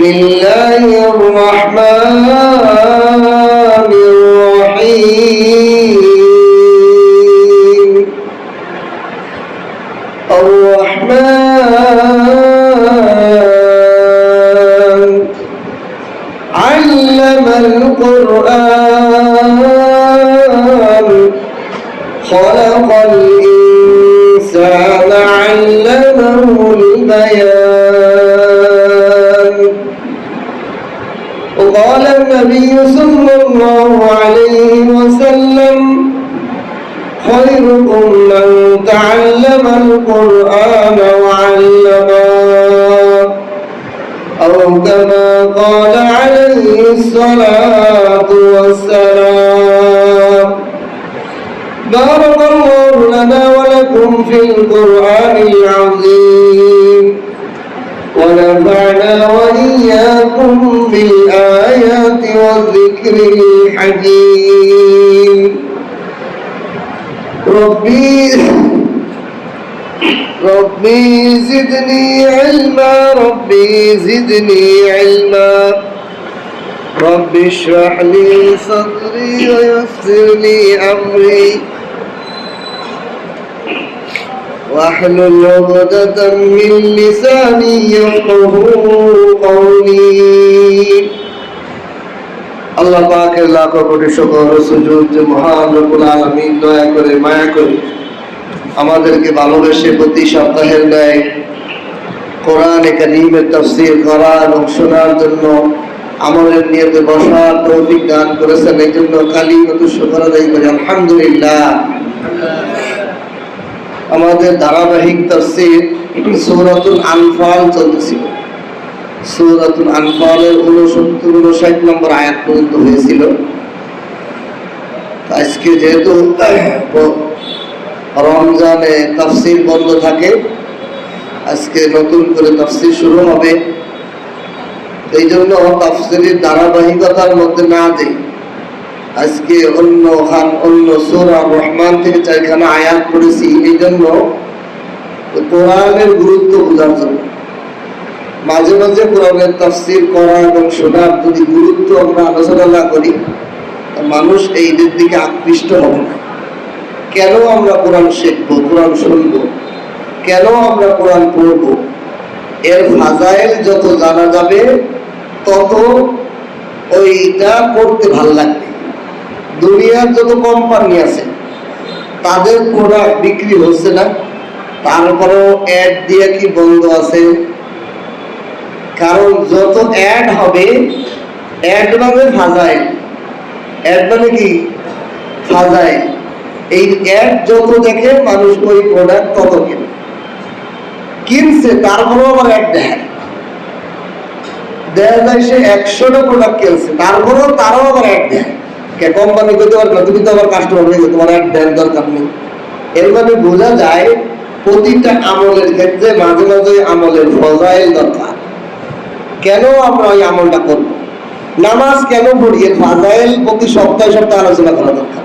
الله الرحمن الرحيم الرحمن علم القرآن خلق الإنسان علمه البيان وقال النبي صلى الله عليه وسلم خيركم من تعلم القرآن وعلمه أو كما قال عليه الصلاة والسلام بارك الله لنا ولكم في القرآن العظيم ونفعنا وإياكم بالآيات والذكر الحكيم ربي زدني علما ربي زدني علما رب اشرح لي صدري ويسر لي أمري واحلل عقدة من لساني يفقهوا قولي আল্লাহ পাকের লাখ কোটি শুকর ও সুজুদ যে মহান রব্বুল আলামিন দয়া করে মায়া করে আমাদেরকে ভালোবেসে প্রতি সপ্তাহের ন্যায় কোরআনে কারীমের তাফসীর করা এবং শোনার জন্য আমলের নিয়তে বসার তৌফিক দান করেছেন। এই জন্য কালিমাতু শুকর আদায় করি আলহামদুলিল্লাহ। আমাদের ধারাবাহিক তাফসীর সূরাতুল আনফাল চলতেছিল। সূরাতুল আনফালের 69-59 নম্বর আয়াত পর্যন্ত হয়েছিল। আজকে যেহেতু রমজানে তাফসীর বন্ধ থাকে, আজকে নতুন করে তাফসীর শুরু হবে। এই জন্য তাফসীরের ধারাবাহিকতার মধ্যে না যাই, আজকে অন্য সূরা রহমান থেকে 4খানা আয়াত পড়েছি। এই জন্য কোরআনের গুরুত্ব বোঝার জন্য মাঝে মাঝে কোরআনের তাফসীর করা এবং শোনার যদি গুরুত্ব আমরা আলোচনা না করি, মানুষ এই দিকে আকৃষ্ট হবে না। কেন আমরা কোরআন শিখবো, কোরআন শুনবো, কেন আমরা কোরআন পড়বো, এর ফাজাইল যত জানা যাবে তত ওইটা পড়তে ভাল লাগবে। দুনিয়ার যত কোম্পানি আছে তাদের প্রোডাক্ট বিক্রি হচ্ছে না, তারপরেও অ্যাড দিয়ে কি বন্ধ আছে? কারণ যত অ্যাড হবে, অ্যাড মানে ফাজাইল, অ্যাড মানে কি ফাজাইল। এই অ্যাড যত দেখে মানুষ ওই প্রোডাক্ট তত কিনছে, তারপরেও আবার অ্যাড দেখায়। দেখা যায় সে 100টা প্রোডাক্ট কিনছে, তারপরেও তারও আবার অ্যাড দেয়। কোম্পানি করতে পারবে না, তুমি তো আবার কাস্টমার হয়ে গেছো, তোমার অ্যাড দেওয়ার দরকার নেই। এর মানে বোঝা যায় প্রতিটা আমলের ক্ষেত্রে মাঝে মাঝে আমলের ফজাইল দরকার। কেন আমরা ওই আমলটা করবো? নামাজ কেন পড়ি, এর ফাজাইল প্রতি সপ্তাহে সপ্তাহে আলোচনা করা দরকার।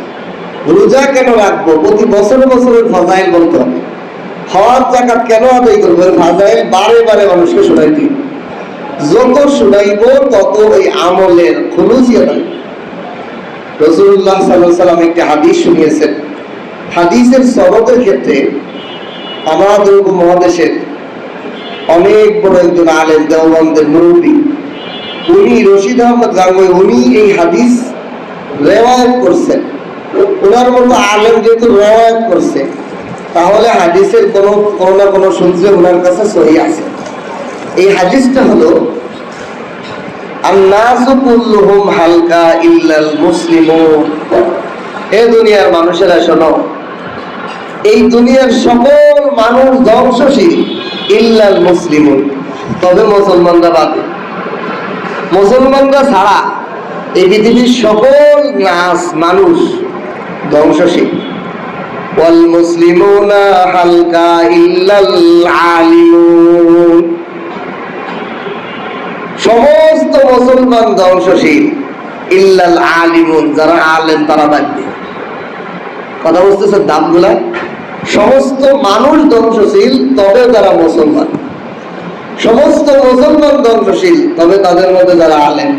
রোজা কেন রাখবো, প্রতি বছরে বছরের ফাজাইল বলতে হবে। হজ যাকাত কেন আদায় করবো, এর ফাজাইল বারে বারে মানুষকে শোনাই দিই। যত শোনাইব তত ওই আমলের খুলুসিয়ত হবে। রাসূলুল্লাহ সাল্লাল্লাহু আলাইহি ওয়াসাল্লাম একটি হাদিস শুনিয়েছেন। হাদিসের সনদের ক্ষেত্রে আমাদের উপমহাদেশের অনেক বড় একজন আলেম, দেওবন্দের মুরব্বী, উনি রশিদ আহমদ গাঙ্গুই, উনি এই হাদিস রেওয়ায়াত করছেন। ওনার মতো আলেম যেহেতু রেওয়ায়াত করছে, তাহলে হাদিসের কোনো না কোনো সূত্রে ওনার কাছে সহিহ আছে। এই হাদিসটা হলো আন্নাসু কুল্লুহুম হালকা ইল্লাল মুসলিমুন। হে দুনিয়ার মানুষেরা শোনো, এই দুনিয়ার সকল মানুষ ধ্বংসশীল, ইল্লাল মুসলিমুন, তবে মুসলমানরা বাদে। মুসলমানরা ছাড়া এই পৃথিবীর সকল মানুষ ধ্বংসশীল। ওয়াল মুসলিমুনা হালকা ইল্লাল আলিমুন, সমস্ত মুসলমান ধ্বংসশীল, ইল্লাল আলিমুন, যারা আলেম তারা বাদে। কথা বুঝতেছে দামগুলা? সমস্ত মানুষ ধ্বংসশীল, তবে তারা মুসলমান। সমস্ত মুসলমান ধ্বংসশীল, তবে তাদের মধ্যে যারা আলেম।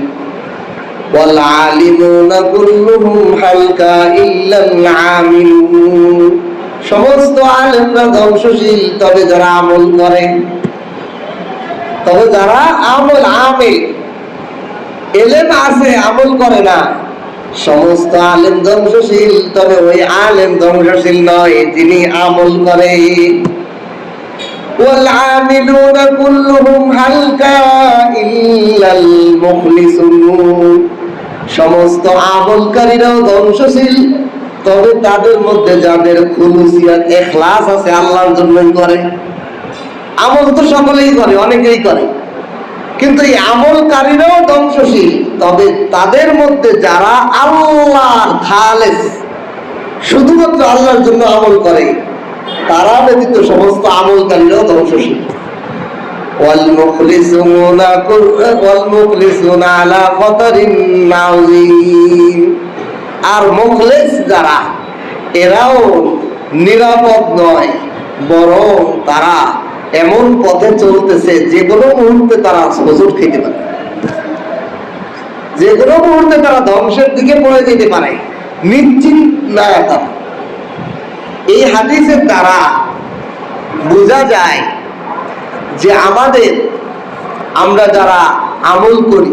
ওয়াল আলিমুনা কুল্লুহুম হালকা ইল্লাল আমিলুন, সমস্ত আলেমরা ধ্বংসশীল, তবে যারা আমল করে, তবে যারা আমল আমিল, এলেম আছে আমল করে না। সমস্ত আলেম ধ্বংসশীল, তবে ওই আলেম ধ্বংসশীল নয় যিনি আমল করে। ওয়াল আমিলুনা কুল্লুহুম হালকা ইল্লাল মুখলিসুন, সমস্ত আমলকারীরাও ধ্বংসশীল, তবে তাদের মধ্যে যাদের খুলুসিয়াত ইখলাস আছে, আল্লাহর জন্যই করে। আমল তো সকলেই করে, অনেকেই করে, কিন্তু এই আমলকারীরাও ধ্বংসশীল, তবে তাদের মধ্যে যারা আল্লাহর খালেস, শুধুমাত্র আল্লাহর জন্য আমল করে, তারা ব্যতীত সমস্ত আমলকারীরাও ধ্বংসশীল। ওয়াল মুখলিসুনা আলা খতরিন নাযীম, আর মুখলিস যারা, এরাও নিরাপদ নয়, বরং তারা এমন পথে চলতেছে যে কোনো মুহূর্তে তারা হোঁচট খেতে পারে, যে কোনো মুহূর্তে তারা ধ্বংসের দিকে পড়ে যেতে পারে, নিশ্চিত না তারা। এই হাদিসের দ্বারা বোঝা যায় যে আমরা যারা আমল করি,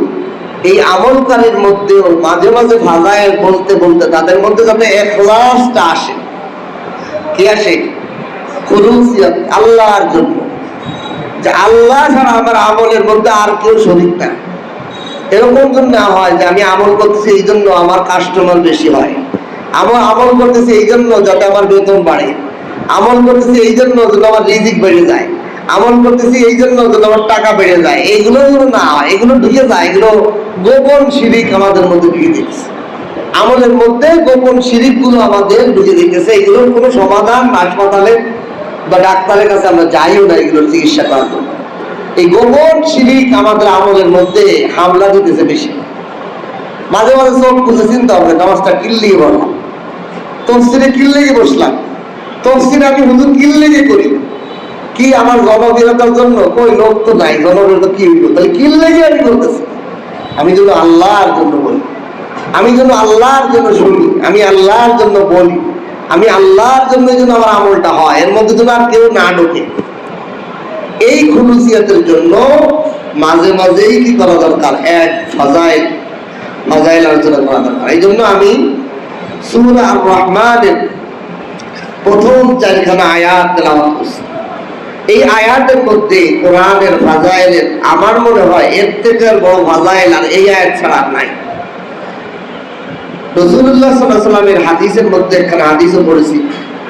এই আমলকারীর মধ্যেও মাঝে মাঝে ফাজাইল বলতে বলতে তাদের মধ্যে যাতে ইখলাসটা আসে। কি আসে? খুলুসিয়াত, আল্লাহর জন্য, যে আল্লাহ ছাড়া আমার আমলের মধ্যে আর কেউ শরীক না। এরকম যেন না হয় যে আমি আমল করতেছি এই জন্য আমার কাস্টমার বেশি হয়, আমার আমল করতেছি এই জন্য যাতে আমার বেতন বাড়ে, আমল করতেছি এই জন্য যেন আমার রিজিক বেড়ে যায়, আমল করতেছি এই জন্য যেন আমার টাকা বেড়ে যায়। এইগুলো যেন না হয়, এগুলো ঢুকে যায়, এগুলো গোপন শিরিক আমাদের মধ্যে ঢুকে দিচ্ছে। আমলের মধ্যে গোপন শিরিক গুলো আমাদের ঢুকে দিতেছে। এগুলোর কোনো সমাধান হাসপাতালে বা ডাক্তারের কাছে আমরা যাইও না এগুলোর চিকিৎসা করার জন্য। এই গোপন শিরিক আমাদের আমলের মধ্যে হামলা দিতেছে বেশি। মাঝে মাঝে চোখ খুঁজে চিন্তা হবে, নামাজটা কিল্লিয়ে বললাম, তফসিরে কিল্লিয়ে বসলাম, তফসিরে আমি হুজুর কিল্লিয়ে করি, কি আমার জনপ্রিয়তার জন্য? কই লোক তো নাই, জনপ্রিয়তা কি হইল? তাহলে কিল্লিয়ে আমি করতেছি। আমি যেন আল্লাহর জন্য বলি, আমি যেন আল্লাহর জন্য শুনি, আমি আল্লাহর জন্য বলি, আমি আল্লাহর জন্য যেন আমার আমলটা হয়, এর মধ্যে যেন আর কেউ না ঢোকে। এই খুলুসিয়াতের জন্য মাঝে মাঝেই কি করা দরকার? এক ফাজাইল আলোচনা করা দরকার। এই জন্য আমি সূরা আর রহমানের প্রথম 4খানা আয়াত তেলাওয়াত করছি। এই আয়াতের মধ্যে কোরআনের ফাজাইলের আমার মনে হয় এর থেকে বড় ফাজাইল আর এই আয়াত ছাড়া নাই। রাসূলুল্লাহ সাল্লাল্লাহু আলাইহি ওয়াসাল্লামের হাদিসের মধ্যে একখানা হাদিসও পড়েছি,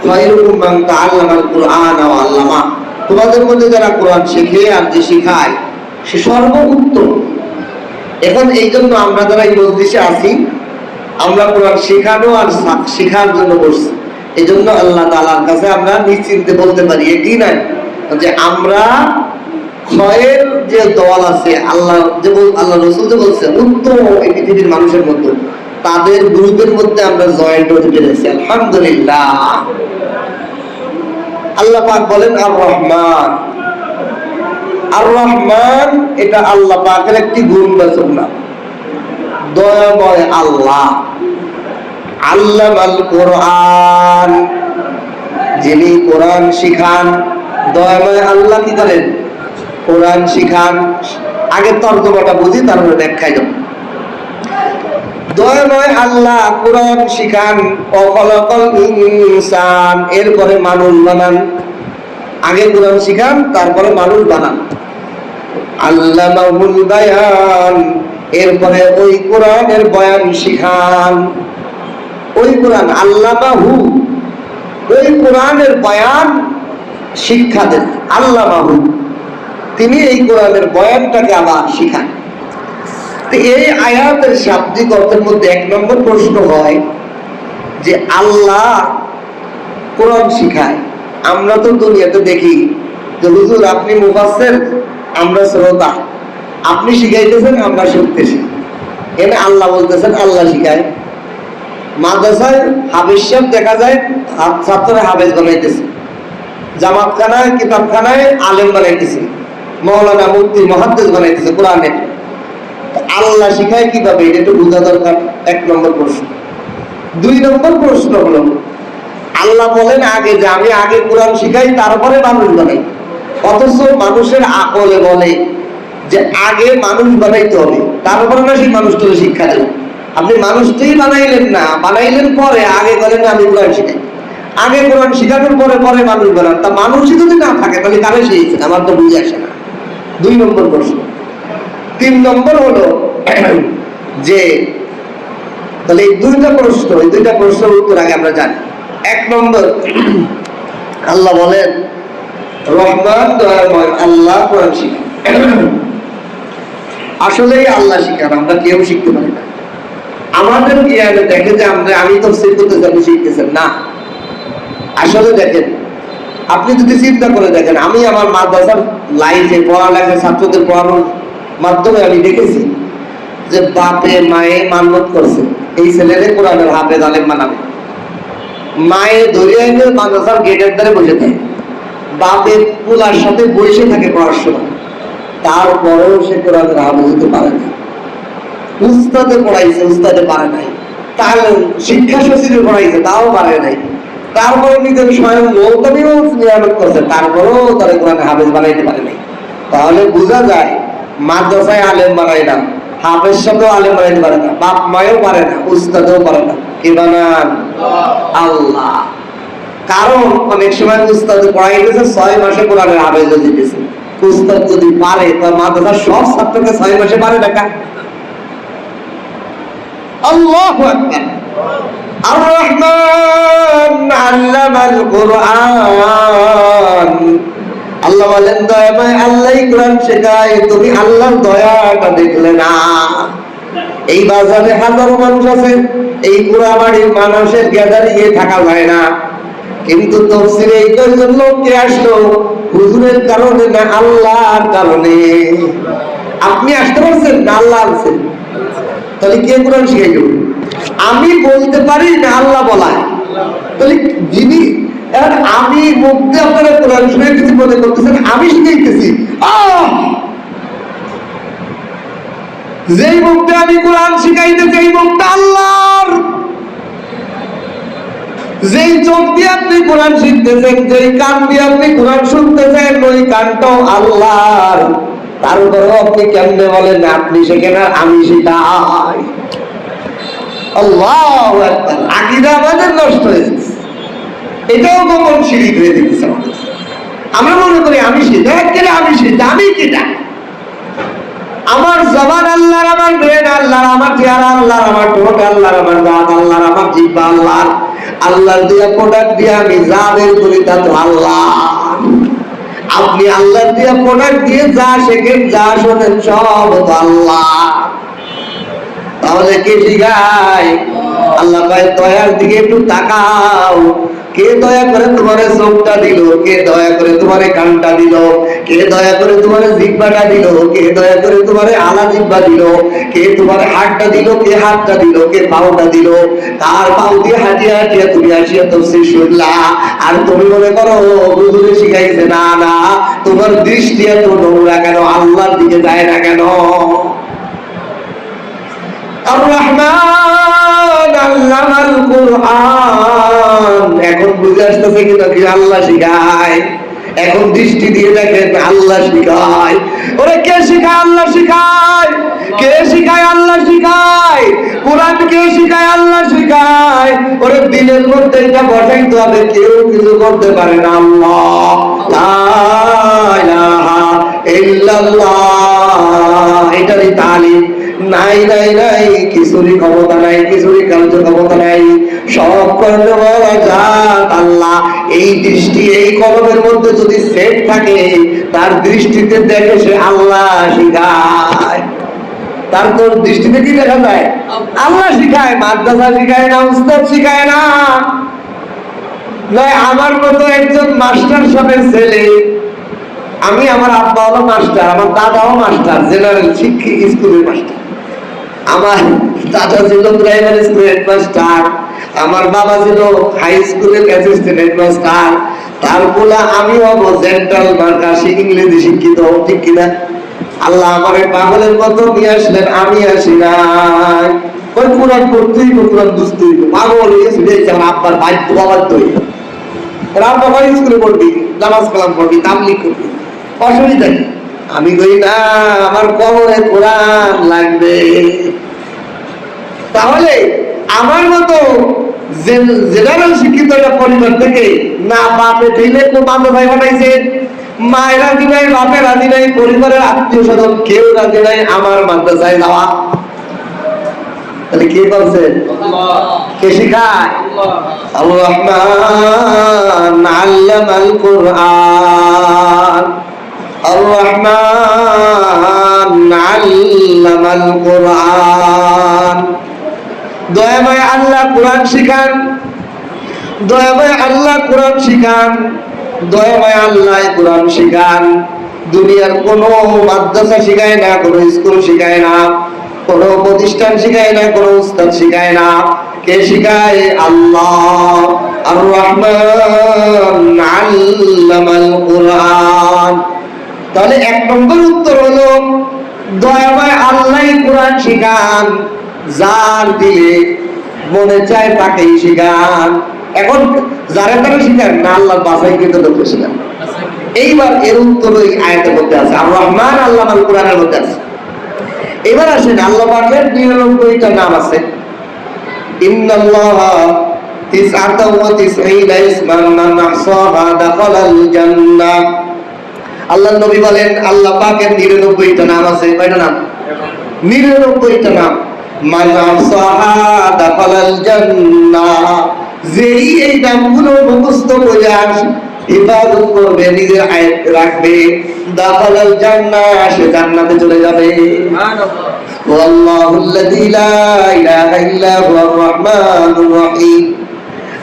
খায়রুকুম মান তাআল্লামাল কুরআন ওয়া আল্লামা, তোমাদের মধ্যে যারা কোরআন শেখে আর যে শেখায় সে সর্বোত্তম। এখন এই জন্য আমরা যারা এই মজলিসে আছি, আমরা কোরআন শেখানো আর শেখার জন্য বসছি। এই জন্য আল্লাহ তাআলার কাছে আমরা নিশ্চিন্তে বলতে পারি এটি নাই যে আমরা ক্ষয়ের যে দল আছে, আল্লাহ রাসূল যে বলছে উত্তম এই পৃথিবীর মানুষের মধ্যে, তাদের গ্রুপের মধ্যে আমরা জয়েন্ট হতে পেরেছি, আলহামদুলিল্লাহ। আল্লাহ পাক বলেন আর রহমান। আর রহমান এটা আল্লাহ পাকের একটি গুণবাচক নাম, দয়াময় আল্লাহ। আল্লামাল কোরআন, যিনি কোরআন শিখান। দয়াময় আল্লাহ কি করেন? কোরআন শিখান। আগে তর্জমাটা বুঝি, তারপরে ব্যাখ্যায় যাব। দয়াময় আল্লাহ কোরআন শিখান, অখলাকাল ইনসান, এরপরে মানুষ বানান। আগে কোরআন শিখান, তারপরে মানুষ বানান। আল্লামাহুল বায়ান, এরপরে ওই কোরআনের বয়ান শিখান। ওই কোরআন আল্লামাহু, ওই কোরআনের বয়ান শিক্ষা দেন। আল্লামাহু, তিনি এই কোরআনের বয়ানটাকে আবার শিখান। এই আয়াতের শাব্দিক অর্থের মধ্যে 1 নম্বর প্রশ্ন হয় যে আল্লাহ কোরআন শিখায়। আমরা তো দুনিয়াতে দেখি যে হুজুর আপনি মুফাসসির, আমরা শ্রোতা, আপনি শিখাইতেছেন, আমরা শুনতেছি। এখানে আল্লাহ বলতেছেন আল্লাহ শিখায়। মাদ্রাসায় হাফেজ সাহেব দেখা যায় ছাত্ররা হাফেজ বানাইতেছে, জামাতখানায় কিতাবখানায় আলেম বানাইতেছে। মৌলানা মুফতি মুহাদ্দিস বানাইতেছে কোরআনে। আল্লাহ শিখায় কিভাবে, এটা একটু বোঝা দরকার। 1 নম্বর প্রশ্ন। 2 নম্বর প্রশ্ন হলো, আল্লাহ বলেন আগে যে আমি আগে কোরআন শিখাই তারপরে মানুষ বানাই, অথচ মানুষের আকলে বলে যে আগে মানুষ বানাইতে হবে তারপরে না সেই মানুষটাকে শিক্ষা দেব। আপনি মানুষটাই বানাইলেন না, বানাইলেন পরে, আগে বলেন আমি কোরআন শিখাই। আগে কোরআন শিখানোর পরে পরে মানুষ বানান, তা মানুষই যদি না থাকে তাহলে কারে শিখেছেন? আমার তো বুঝে আসে না। 2 নম্বর প্রশ্ন। 3 নম্বর হলো যে তাহলে এই 2টা প্রশ্ন, এই 2টা প্রশ্নের উত্তর আগে আমরা জানি। 1 নম্বর, আল্লাহ বলেন রহমান দয়াময় আল্লাহ কোরআন শিখান। আসলেই আল্লাহ শিখান, আমরা কেউ শিখতে পারি না। আমাদের জ্ঞানে দেখে যে আমি তাফসীর করতেছি, আপনি শিখতেছেন না। আসলে দেখেন, আপনি যদি চিন্তা করে দেখেন, আমি আমার মাদ্রাসার লাইফে পড়ালেখা ছাত্রদের পড়ানোর মাধ্যমে আমি দেখেছি যে বাপে মায়ে মান্যত করছে এই ছেলেরে কোরআনের হাফেজ আলেম বানাবে। মায়ে ধরে এনে মাদ্রাসার গেটের ধারে বসে থাকে, বাপে পোলার সাথে বসে থাকে পড়াশোনা, তারপরেও সে কোরআনের হাফেজ হতে পারে না। উস্তাদে পড়াইছে, উস্তাদে পারে নাই। তাহলে শিক্ষা সচিবে পড়াইছে, তাও পারে নাই। তারপরে নিজের স্বয়ং মৌলবীও নিয়ামত করছে, তারপরেও তারা কোরআনে হাফেজ বানাইতে পারে নাই। তাহলে বোঝা যায় মাদ্রাসায় আলেম বানায় না, হাফেজ সাথেও আলেম বানাইতে পারে না, বাপ মায়েও পারে না, উস্তাদেও পারে না। কে বানান? আল্লাহ। কারণ অনেক সময় উস্তাদ পড়াইতেছে 6 মাসে কোরআনের হাফেজ হয়ে যেতেছে। উস্তাদ যদি পারে তা মাদ্রাসার সব ছাত্রকে 6 মাসে পারে না। আল্লাহু আকবার। আর রহমান আল্লামাল কুরআন। আল্লাহ বলেন দয়াময় আল্লাহই কোরআন শেখায়, তুমি আল্লাহর দয়াটা দেখলে না। এই বাজারে হাজারো মানুষ আছে, এই কুড়াবাড়ির মানুষের গ্যাদারিং এ থাকা যায় না, কিন্তু তাফসীরে এই কয়জন লোককে আসলো হুজুরের কারণে না আল্লাহর কারণে। আপনি আসতে পারছেন না, আল্লাহ আনছেন। তাহলে কে কোরআন শিখাইলো? আমি বলতে পারি না, আল্লাহ বলায়। তাহলে যিনি আমি মুখ দিয়ে আপনারা কোরআন শিখাইতেছি মনে করতেছেন আমি শিখাইতেছি, যেই মুখটা আমি কোরআন শিখাইতেছি এই মুখটা আল্লাহর। যেই চোখ দিয়ে আপনি কোরআন শিখতেছেন, যেই কান দিয়ে আপনি কোরআন শুনতেছেন, ওই কানটাও আল্লাহর। তারপরেও আপনি কেমনে বলেন আপনি শেখেন আর আমি শিখাই? আল্লাহু আকবার। আকীদা আমাদের নষ্ট হয়ে যাচ্ছে, এটাও গোপন শিরিক হয়ে যেতেছে আমাদের। আমরা মনে করি আমি শিখাই, আমি শিখি, আমি কিটা? আমার জবান আল্লাহর, আমার ব্রেন আল্লাহর, আমার চেহারা আল্লাহর, আমার ঠোঁট আল্লাহর, আমার দাঁত আল্লাহর, আমার জিহ্বা আল্লাহর। আল্লাহর দিয়া প্রোডাক্ট দিয়ে আমি যা বের করি তা তো আল্লাহ। আপনি আল্লাহর দিয়া প্রোডাক্ট দিয়ে যা শেখেন, যা শোনেন, সব তো আল্লাহ। তাহলে কে শিখায়? আল্লাহ ভাই দয়ার দিকে একটু তাকাও। কে দয়া করে তোমার চোখটা দিল? কে দয়া করে তোমার কানটা দিল? কে দয়া করে তোমার জিহ্বাটা দিল? কে দয়া করে তোমার আলা জিহ্বা দিল? কে তোমার হাতটা দিল? কে হাতটা দিল? কে পাউটা দিল? তার পাউ দিয়ে হাঁটিয়ে হাঁটিয়ে তুমি আসিয়া তাফসীর শুনলা, আর তুমি মনে করো হুজুরে শিখাইছে। না না, তোমার দৃষ্টি এত নোংরা কেন? আল্লাহর দিকে যায় না কেন? আর রহমান আল্লামাল কুরআন। এখন বুঝে আসতেছে কিনা কি আল্লাহ শিখায়? এখন দৃষ্টি দিয়ে দেখেন আল্লাহ শিখায়। ওরে কে শিখায়? আল্লাহ শিখায়। কে শিখায়? আল্লাহ শিখায়। কোরআন কে শিখায়? আল্লাহ শিখায়। ওরে দিনের মধ্যে এটা বসাইতে হবে, কেউ কিছু করতে পারে না। আল্লাহ লা ইলাহা ইল্লাল্লাহ, এটারই তালিম। নাই নাই নাই, কিছুরই ক্ষমতা নাই, কিছুরই কার্য ক্ষমতা নাই, সব করতে বলা যাক আল্লাহ। এই দৃষ্টি এই কলমের মধ্যে যদি সেট থাকে, তার দৃষ্টিতে দেখে সে আল্লাহ শিখায়। তার তোর দৃষ্টিতে কি দেখা যায়? আল্লাহ শিখায়। মাদ্রাসা শিখায় না, উস্তাদ শিখায় না। আমার মতো একজন মাস্টার সাহেবের ছেলে, আমি, আমার আব্বা হলো মাস্টার, আমার দাদাও মাস্টার, জেনারেল শিক্ষক স্কুলের মাস্টার। আমার দাদা ছিল প্রাইমারি স্কুলের হেডমাস্টার, আমার বাবা ছিল হাই স্কুলের অ্যাসিস্ট্যান্ট হেডমাস্টার। তার বলা আমি হব জেন্টাল মার্কা, সে ইংরেজি শিক্ষিত, ঠিক কিনা? আল্লাহ আমারে পাগলের মতো নিয়ে আসলেন, আমি আসি নাই। ওই কোরআন পড়তেই কোরআন বুঝতে হইব, পাগল হয়ে শুনেছি আমার আব্বার বাধ্য বাধ্য হইব। আব্বা ভাই স্কুলে পড়বি, নামাজ কালাম পড়বি, তাবলিগ করবি, অসুবিধা কি? আমি কই না, আমার কবরে কোরআন লাগবে। তাহলে আমার মতো জেনারেল শিক্ষিত একটা পরিবার থেকে না বাপে ঠেলে তো বান্ধব ভাই বানাইছে, মায়ের রাজি নাই, বাপের রাজি নাই, পরিবারের আত্মীয় স্বজন কেউ রাজি নাই আমার মাদ্রাসায় যাওয়া। তাহলে কে করছে? কে শিখায়? আল্লাহ রহমান আল্লামাল কুরআন, আল্লাহ রহমান আল্লামাল কুরআন। দয়াময় আল্লাহ কোরআন শিখান, দয়াময় আল্লাহ কোরআন শিখান, দয়াময় আল্লাহ কোরআন শিখান। দুনিয়ার কোন মাদ্রাসা শিখায় না, কোন স্কুল শিখায় না, কোন প্রতিষ্ঠান শিখায় না, কোন উস্তাদ শিখায় না। কে শিখায়? আল্লাহ। আর রহমান আল্লামাল কুরআন। তাহলে এক নম্বর উত্তর হলো দয়াময় আল্লাহ কোরআন শিখান, যার দিলে মনে চায় তাকেই শিখান। এখন যারা তারা শিখান না, আল্লাহর বাসাই কিন্তু লোককে শিখান। এইবার এর উত্তর ওই আয়াতের মধ্যে আছে, আর রহমান আল্লামাল কুরআনের মধ্যে আছে। এবার আসেন আল্লাহ পাকের 99টা নাম আছে। ইন্নাল্লাহা তিসআতাও ওয়া তিসঈনা ইসমান মান আহসাহা দাখালাল জান্নাহ। আল্লাহর নবী বলেন আল্লাহ পাকের 99টা নাম আছে। কয়টা নাম? 99টা নাম। মান আহসাহা দাখালাল জান্নাহ। যেই এই নামগুলো মুখস্থ করে ইবাদত করবে, নিজের আয়াতে রাখবে, দাখালাল জান্নাহ, সে জান্নাতে চলে যাবে। সুবহানাল্লাহ। ওয়াল্লাহুল্লাযী লা ইলাহা ইল্লা হুয়ার রহমানুর রহিম।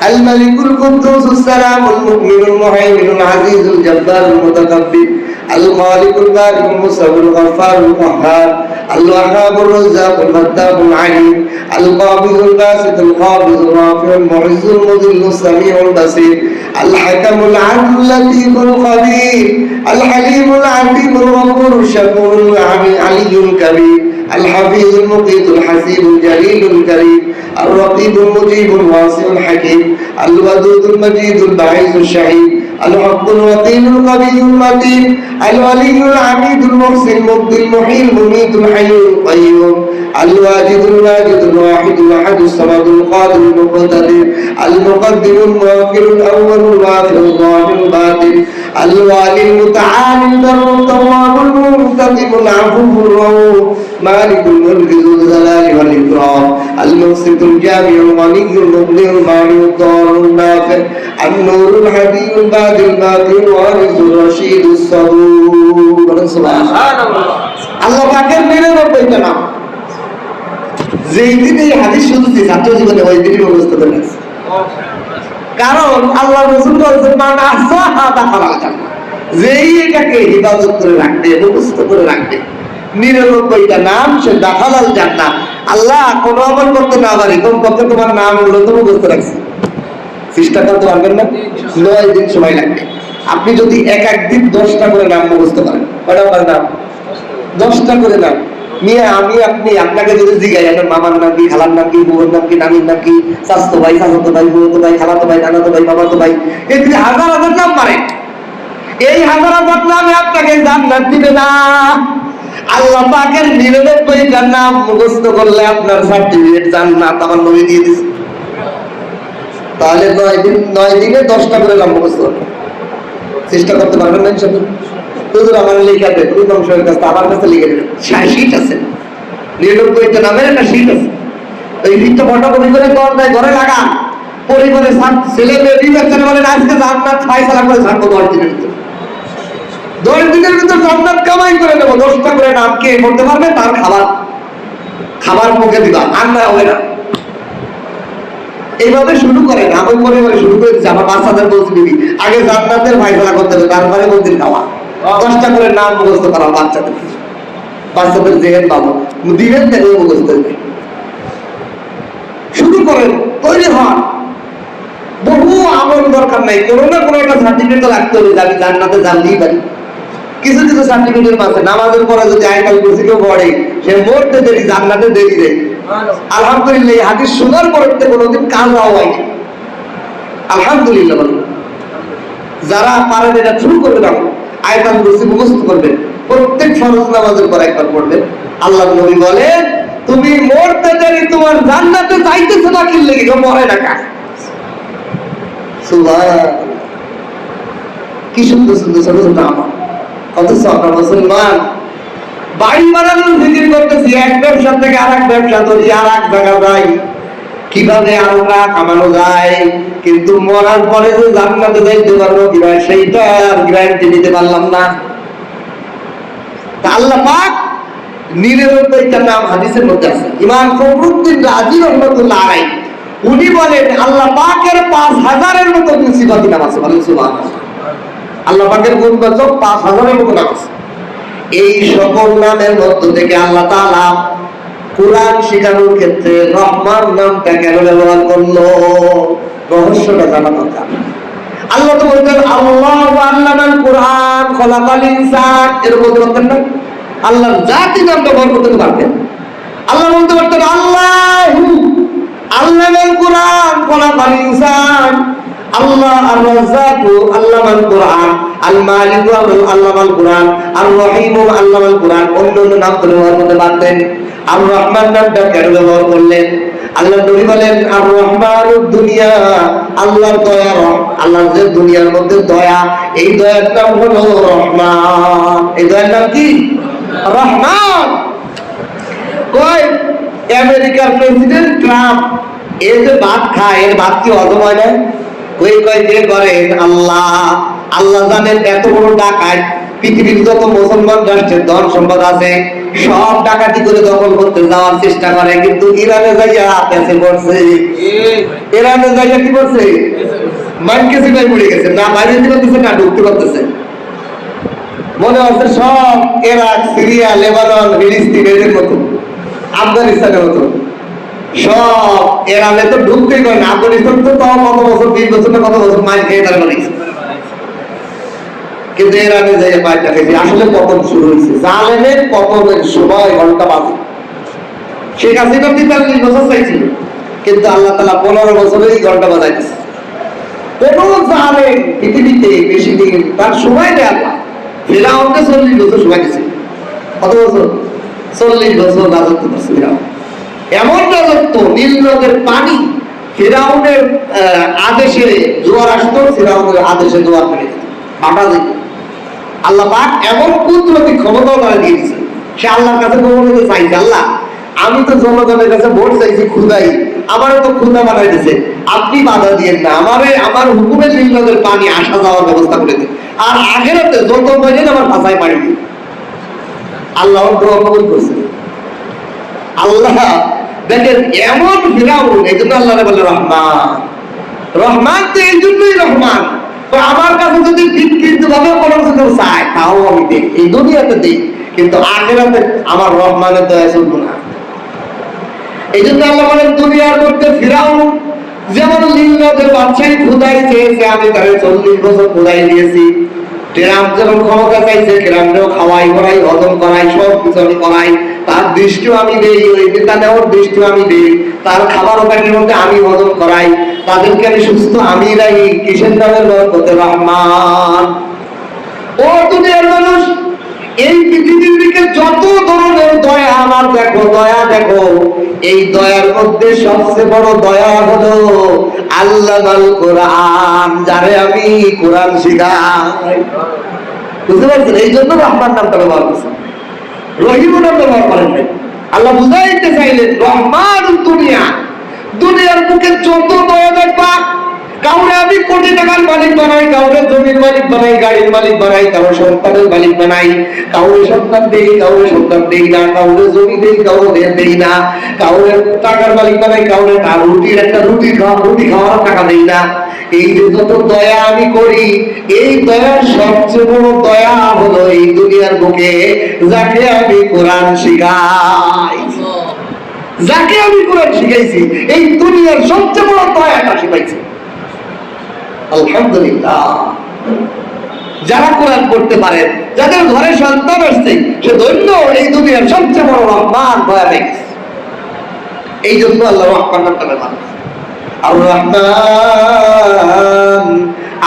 الملك القدوس السلام المؤمن المهيمن العزيز الجبار المتكبر الخالق البارئ المصور الغفار القهار الوهاب الرزاق الفتاح العليم القابض الباسط القابض الرافع المعز المذل السميع البصير الحكم العدل اللطيف الخبير الحليم العليم الغفور الشكور العلي الكبير الحفيظ المقيت الحسيب الجليل الكريم الرقيب المجيب الواسع الحكيم الودود المجيد البعيد الشهيد الحق الوكيل القوي المتين الولي العميد المحسن المبدي المحيي المميت الحي القيوم الواجد الماجد الواحد الاحد الصمد القادر المقتدر المقدم المؤخر الاول الاخر الظاهر الباطن الوالي المتعالي البر التواب المنتقم العفو الرؤوف مالك الملك ذو الجلال والاكرام المقسط الجامع الغني المبدع المانع الضار النافع النور الهدي البادي الباقي الوارث الرشيد الصبور سبحان الله আল্লাহ পাকের 99টা নাম। যেই দিন এই হাদিস শুনছি ছাত্র জীবনে ওই দিনই মুখস্থ করে রাখছি। কারণ আল্লাহ রাসূল বলেছেন মান আহসাহা দাখালাল জান্নাহ। যেই এটাকে ইবাদত করে রাখবে, মুখস্থ করে রাখবে, 99টা নাম, সে দাখালাল জান্নাহ। আল্লাহ কোন আমল করতে না পারি, কমপক্ষে তোমার নামগুলো তো মুখস্থ রাখছি। চেষ্টা করতে পারবেন না? 9 দিন সময় লাগবে। আপনি যদি এক দিন 10টা করে নাম মুখস্থ করেন, কয়টা করে নাম? 10টা করে নাম। নিয়ে আমি আপনি আপনাকে যদি জিজ্ঞাসা আপনার মামার নাম কি, খালার নাম কি, বউয়ের নাম কি, নানির নাম কি, চাচাতো ভাই, চাচাতো ভাই, বুড়োতো ভাই, খালাতো ভাই, নানাতো ভাই, মামাতো ভাই, এই যদি হাজার হাজার নাম পারেন, এই হাজার হাজার নামে আপনাকে জান্নাত দিবে না। আল্লাহ পাকের 99টা নাম মুখস্থ করলে আপনার সার্টিফিকেট জান্নাত আমার নবী দিয়ে দিয়েছে। তাহলে 9 দিনে 10টা করে নাম মুখস্থ করবেন। চেষ্টা করতে পারবেন না ইনশাআল্লাহ? হুজুর আমার লেখা দেন, ইমাম সাহেবের কাছে, আমার কাছে লিখে দেবেন। শীট আছে, 99টা নামের একটা শীট আছে। ওই শীটটা ফটোকপি করে ঘরে লাগান। পরিবারে ছেলে মেয়ে বিবেচনা বলেন আজকে জান্নাত ফায়সালা করে ছাড়বো 10 দিনের ভিতরে। 10 দিনের ভিতরে জান্নাত কামাই করে নেবো। 10টা করে নাম কে করতে পারবে তার খাবার মুখে দিবা, আর না হবে না। এইভাবে শুরু করে না, আমি পরিবারে শুরু করে দিচ্ছি। আমার বাচ্চাদের বলছি দিবি আগে জান্নাতের ফায়সালা করতে হবে, তারপরে মন্দির খাওয়া। 10টা করে নাম মুখস্থ করা বাচ্চাদের জেহেন পাবো, দিবেন দেখে মুখস্থ করবে। শুরু করেন, তৈরি হন। বহু আমল দরকার নাই, কোনো না কোনো একটা সার্টিফিকেট তো রাখতে হবে, আমি জান্নাতে জানতেই পারি। কিছু কিছু সার্টিফিকেট আছে, নামাজের পরে যদি আয়াতুল কুরসি কেউ পড়ে সে মরতে দেরি, জান্নাতে দেরি দেয়। আলহামদুলিল্লাহ, এই হাদিস শোনার পরে কোনোদিন কাজ হয়নি, আলহামদুলিল্লাহ। যারা পারেন এটা শুরু করবে না, আয়াতুল কুরসি মুখস্থ করবেন, প্রত্যেক ফরজ নামাজের পর একবার পড়বেন। আল্লাহর নবী বলেন, তুমি মরতে দেরি, তোমার জান্নাতে যাইতেছে না, কি লেগে মরে না কাজ। সুবহানাল্লাহ, কি সুন্দর সুন্দর ছোট ছোট আমল। অথচ আমরা মুসলমান বাড়ি বানানোর ফিকির করতেছি, এক ব্যবসা থেকে আর এক ব্যবসা ধরি, আর এক জায়গা যাই, কিভাবে আরো টাকা কামানো যায়, কিন্তু মরার পরে যে জান্নাতে যাইতে পারবো কিভাবে সেইটা আর গ্যারান্টি দিতে পারলাম না। আল্লাহ পাক নিরানব্বইটা নাম হাদিসের মধ্যে আছে। ইমাম ফখরুদ্দিন রাজি রহমাতুল্লাহ আলাইহি উনি বলেন আল্লাহ পাকের 5000-এর মতো সিফাতি নাম আছে। বলেন সুবহানাল্লাহ। আল্লাহ পাকের গুণবাচক 5000-এর মতো নাম আছে। এই সকল নামের মধ্য থেকে আল্লাহ তাআলা কোরআন শেখানোর ক্ষেত্রে রহমান নামটা কেন ব্যবহার করলো, রহস্যটা জানা দরকার। আল্লাহ তো বলতেন আল্লাহু আল্লামাল কোরআন খলাকাল ইনসান, এর বলতে পারতেন না? আল্লাহর জাতি নাম ব্যবহার করতে পারতেন। আল্লাহ বলতে পারতেন আল্লাহু আল্লামাল কোরআন খলাকাল ইনসান, আল্লাহ আর রাজ্জাকু আল্লামাল কোরআন, আল মালিকু আল্লামাল কোরআন, আর রহিমু আল্লামাল কোরআন, অন্য নাম তো ব্যবহার করতে পারতেন। আর রহমান নামটা কেন ব্যবহার করলেন? আল্লাহ নবী বলেন আর রহমানুদ দুনিয়া, আল্লাহর দয়া, আল্লাহর যে দুনিয়ার মধ্যে দয়া, এই দয়ার নাম হলো রহমান। এই দয়ার নাম কি? রহমান। কই আমেরিকার প্রেসিডেন্ট ট্রাম্প এই যে ভাত খায়, এর ভাত কি হজম হয় না? কই দিয়ে করেন আল্লাহ। আল্লাহ জানেন এত বড় ডাকাত, পৃথিবীর যত মুসলমান রাষ্ট্রের ধন সম্পদ আছে সব ডাকাতি করে দখল করতে যাওয়ার চেষ্টা করে, কিন্তু ইরানে যাইয়া পেছে পড়ছে। ইরানে যাইয়া কি করছে? মাইকে সিপাই পড়ে গেছে, না বাইরে দিতে পারতেছে না ঢুকতে পারতেছে। মনে হচ্ছে সব ইরাক, সিরিয়া, লেবানন, ফিলিস্তিন এদের মতো, আফগানিস্তানের মতো সব। ইরানে তো ঢুকতেই পারে না, আফগানিস্তান তো তাও কত বছর, 20 বছর না কত বছর মাইক খেয়ে তারা বানিয়েছে, কিন্তু এর আগে যে পায়টা খেয়েছি। আসলে পতন শুরু হয়েছে, জালেমের পতনের সময় ঘন্টা বাজে। শেখ হাসিনা 43 বছর চাইছিল, কিন্তু আল্লাহ তাআলা 15 বছরেই ঘন্টা বাজাইতেছে। কোন জালেম পৃথিবীতে বেশি দিন তার সময় দেয় আল্লাহ। ফিরআউনকে 40 বছর সময় দিয়েছে। কত বছর? 40 বছর রাজত্ব করছে ফিরআউন। এমন রাজত্ব, নীল নদের পানি ফিরআউনের আদেশে জোয়ার আসতো, ফিরআউনের আদেশে জোয়ার ফেলে দিত, বাটা দিত। আল্লাহ পাক এমন কুদরতি ক্ষমতাও তারা দিয়ে দিয়েছে। সে আল্লাহর কাছে বলতে চাইছে, আল্লাহ আমি তো জনগণের কাছে ভোট চাইছি, খুদাই আমারও তো খুদা বানাই দিয়েছে, আপনি বাধা দিয়েন না, আমার হুকুমে নীল নদের পানি আসা যাওয়ার ব্যবস্থা করে দিন, আর আখেরাতে যত বলেন আমার ভাষায় পানি দিন। আল্লাহ দোয়া কবুল করছে। আল্লাহ দেখেন এমন ফিরআউন, এই জন্য আল্লাহ বলে রহমান। রহমান তো এই জন্যই রহমান, তো আমার কাছে যদি বিকৃত ভাবে কোনো কিছু চায় তাও আমি দিই, এই দুনিয়াতে দিই, কিন্তু আখিরাতে আমার রহমানের দয়া চলবো না। এই জন্য আল্লাহ বলেন দুনিয়ার মধ্যে ফিরআউন যেমন নীল নদের বাদশাহী খুদাই চেয়েছে, আমি তারে 40 বছর খুদাই দিয়েছি। ট্রাম্প যখন ক্ষমতা চাইছে, ট্রাম্পেও খাওয়াই করাই, হজম করাই, সব কিছু আমি করাই, তার দৃষ্টিও আমি দেই, ওই নেতা নেওয়ার দৃষ্টিও আমি দেই, তার খাবার প্যাকের মধ্যে আমি হজম করাই, তাদেরকে আমি সুস্থ আমি রাখি। কিসের নামের বরকতে? রহমান। ও দুনিয়ার মানুষ, এই পৃথিবীর দিকে যত ধরনের দয়া আমার দেখো, দয়া দেখো, এই দয়ার মধ্যে সবচেয়ে বড় দয়া হলো আল্লামাল কোরআন, যারে আমি কোরআন শিখাই। বুঝতে পারছেন? এই জন্য রহমান নামটা ব্যবহার করছেন, রহিম নাম ব্যবহার করেন নাই। আল্লাহ বুঝাইতে চাইলেন রহমান দুনিয়া, দুনিয়ার বুকে যত দয়া দেখবা, কাউরে আমি কোটি টাকার মালিক বানাই, কাউরে জমির মালিক বানাই, গাড়ির মালিক বানাই, কারো সন্তানের মালিক বানাই, কাউরে সন্তান দেই, কাউরে সন্তান দেই না, কাউরে জমি দেই, কাউরে দেই না, কাউরে টাকার মালিক বানাই, কাউরে তার রুটি খাওয়ার টাকা দেই না। এই যে যত দয়া আমি করি, এই দয়ার সবচেয়ে বড় দয়া হলো এই দুনিয়ার বুকে যাকে আমি কোরআন শিখাই, যাকে আমি কোরআন শিখাইছি, এই দুনিয়ার সবচেয়ে বড় দয়াটা শিখাইছি। আলহামদুলিল্লাহ। যারা কোরআন পড়তে পারেন, যাদের ঘরে সন্তান আসছে, সে ধন্য, এই দুনিয়ার সবচেয়ে বড় রহমান দয়া পেয়ে গেছে। এই জন্য আল্লাহ রহমান নামটা ব্যবহার করেছে। আর রহমান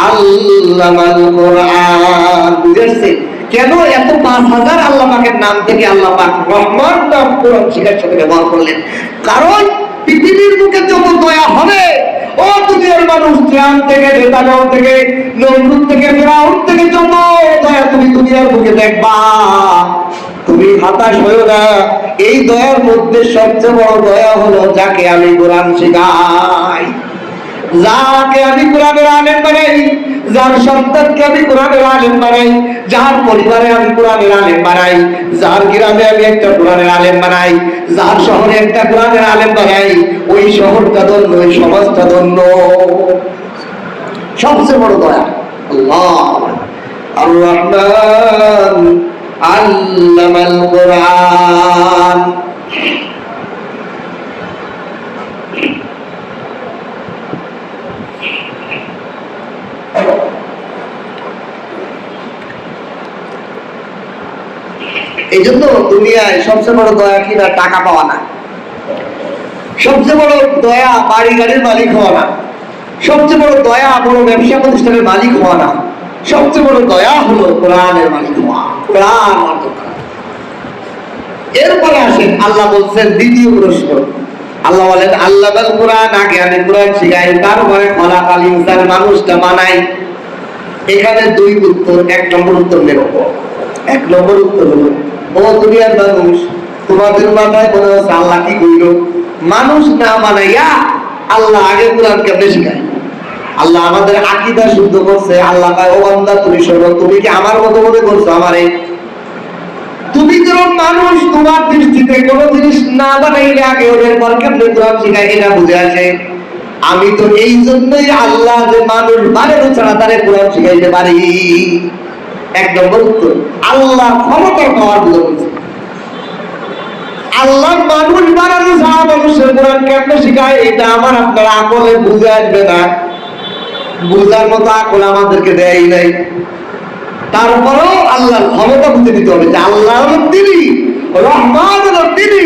আল্লামাল কোরআন, বুঝেছে কেন এত 5000 আল্লাহ পাকের নাম থেকে আল্লাহ পাক রহমান নাম কোরআন শিখার সাথে ব্যবহার করলেন? কারণ পৃথিবীর বুকে যত দয়া হবে, ও দুনিয়ার মানুষ, ট্রাম থেকে, নেতানল থেকে, নমরুদ থেকে, ফিরাউন থেকে যত দয়া তুমি দুনিয়ার বুকে দেখবা, তুমি হতাশ হইও না। এই দয়ার মধ্যে সবচেয়ে বড় দয়া হলো যাকে আমি কোরআন শেখাই, যাকে আমি কোরআনের আলেম বানাই, যার সন্তানকে আমি কোরআনের আলেম বানাই, যার পরিবারে আমি কোরআনের আলেম বানাই, যার গ্রামে আমি একটা কোরআনের আলেম বানাই, যার শহরে একটা কোরআনের আলেম বানাই, ওই শহরটা ধন্য, ওই সমাজটা ধন্য। সবচেয়ে বড় দয়া আল্লাহ। আর রহমান আল্লামাল কোরআন। এই জন্য দুনিয়ায় সবচেয়ে বড় দয়া কি না? টাকা পাওয়া না। সবচেয়ে বড় দয়া বাড়ি গাড়ির মালিক হওয়া না। সবচেয়ে বড় দয়া বড় ব্যবসা প্রতিষ্ঠানের মালিক হওয়া না। সবচেয়ে বড় দয়া হলো কোরআনের মালিক হওয়া, কোরআন অর্জন করা। এরপরে আসেন আল্লাহ বলছেন দ্বিতীয় প্রশ্ন। আল্লাহ বলেন আল্লামাল কোরআন, আগে আমি কোরআন শিখাই, তারপরে খলাকাল ইনসান, মানুষটা বানাই। এখানে দুই উত্তর। এক নম্বর উত্তর নেব। এক নম্বর উত্তর হলো, ও দুনিয়ার মানুষ, তোমাদের মাথায় মনে হচ্ছে আল্লাহ কি কইল? মানুষ না বানাইয়া আল্লাহ আগে কোরআন কেমনে শিখায়? আল্লাহ আমাদের আকীদা শুদ্ধ করছে। আল্লাহ কয়, ও বান্দা তুমি শোনো, তুমি কি আমার মতো মনে করছো আমারে? তুমি যেরকম মানুষ, তোমার দৃষ্টিতে কোনো জিনিস না বানাইলে আগে ওদের পর কেমনে কোরআন শিখায়, এটা বুঝে আসে। আমি তো এই জন্যই আল্লাহ যে মানুষ বানানো ছাড়া তারে কোরআন শিখাইতে পারি। এক নম্বর উত্তর, আল্লাহ ক্ষমতা পাওয়ার জন্য বলছে। আল্লাহ মানুষ বানানো ছাড়া মানুষের কোরআন কেমনে শিখায়, এটা আমার আপনার আকলে বুঝে আসবে না। বুঝার মতো আকল আমাদেরকে দেয় নাই। তারপরেও আল্লাহর ক্ষমতা বুঝে দিতে হবে যে আল্লাহ হলো তিনি, রহমান হলো তিনি,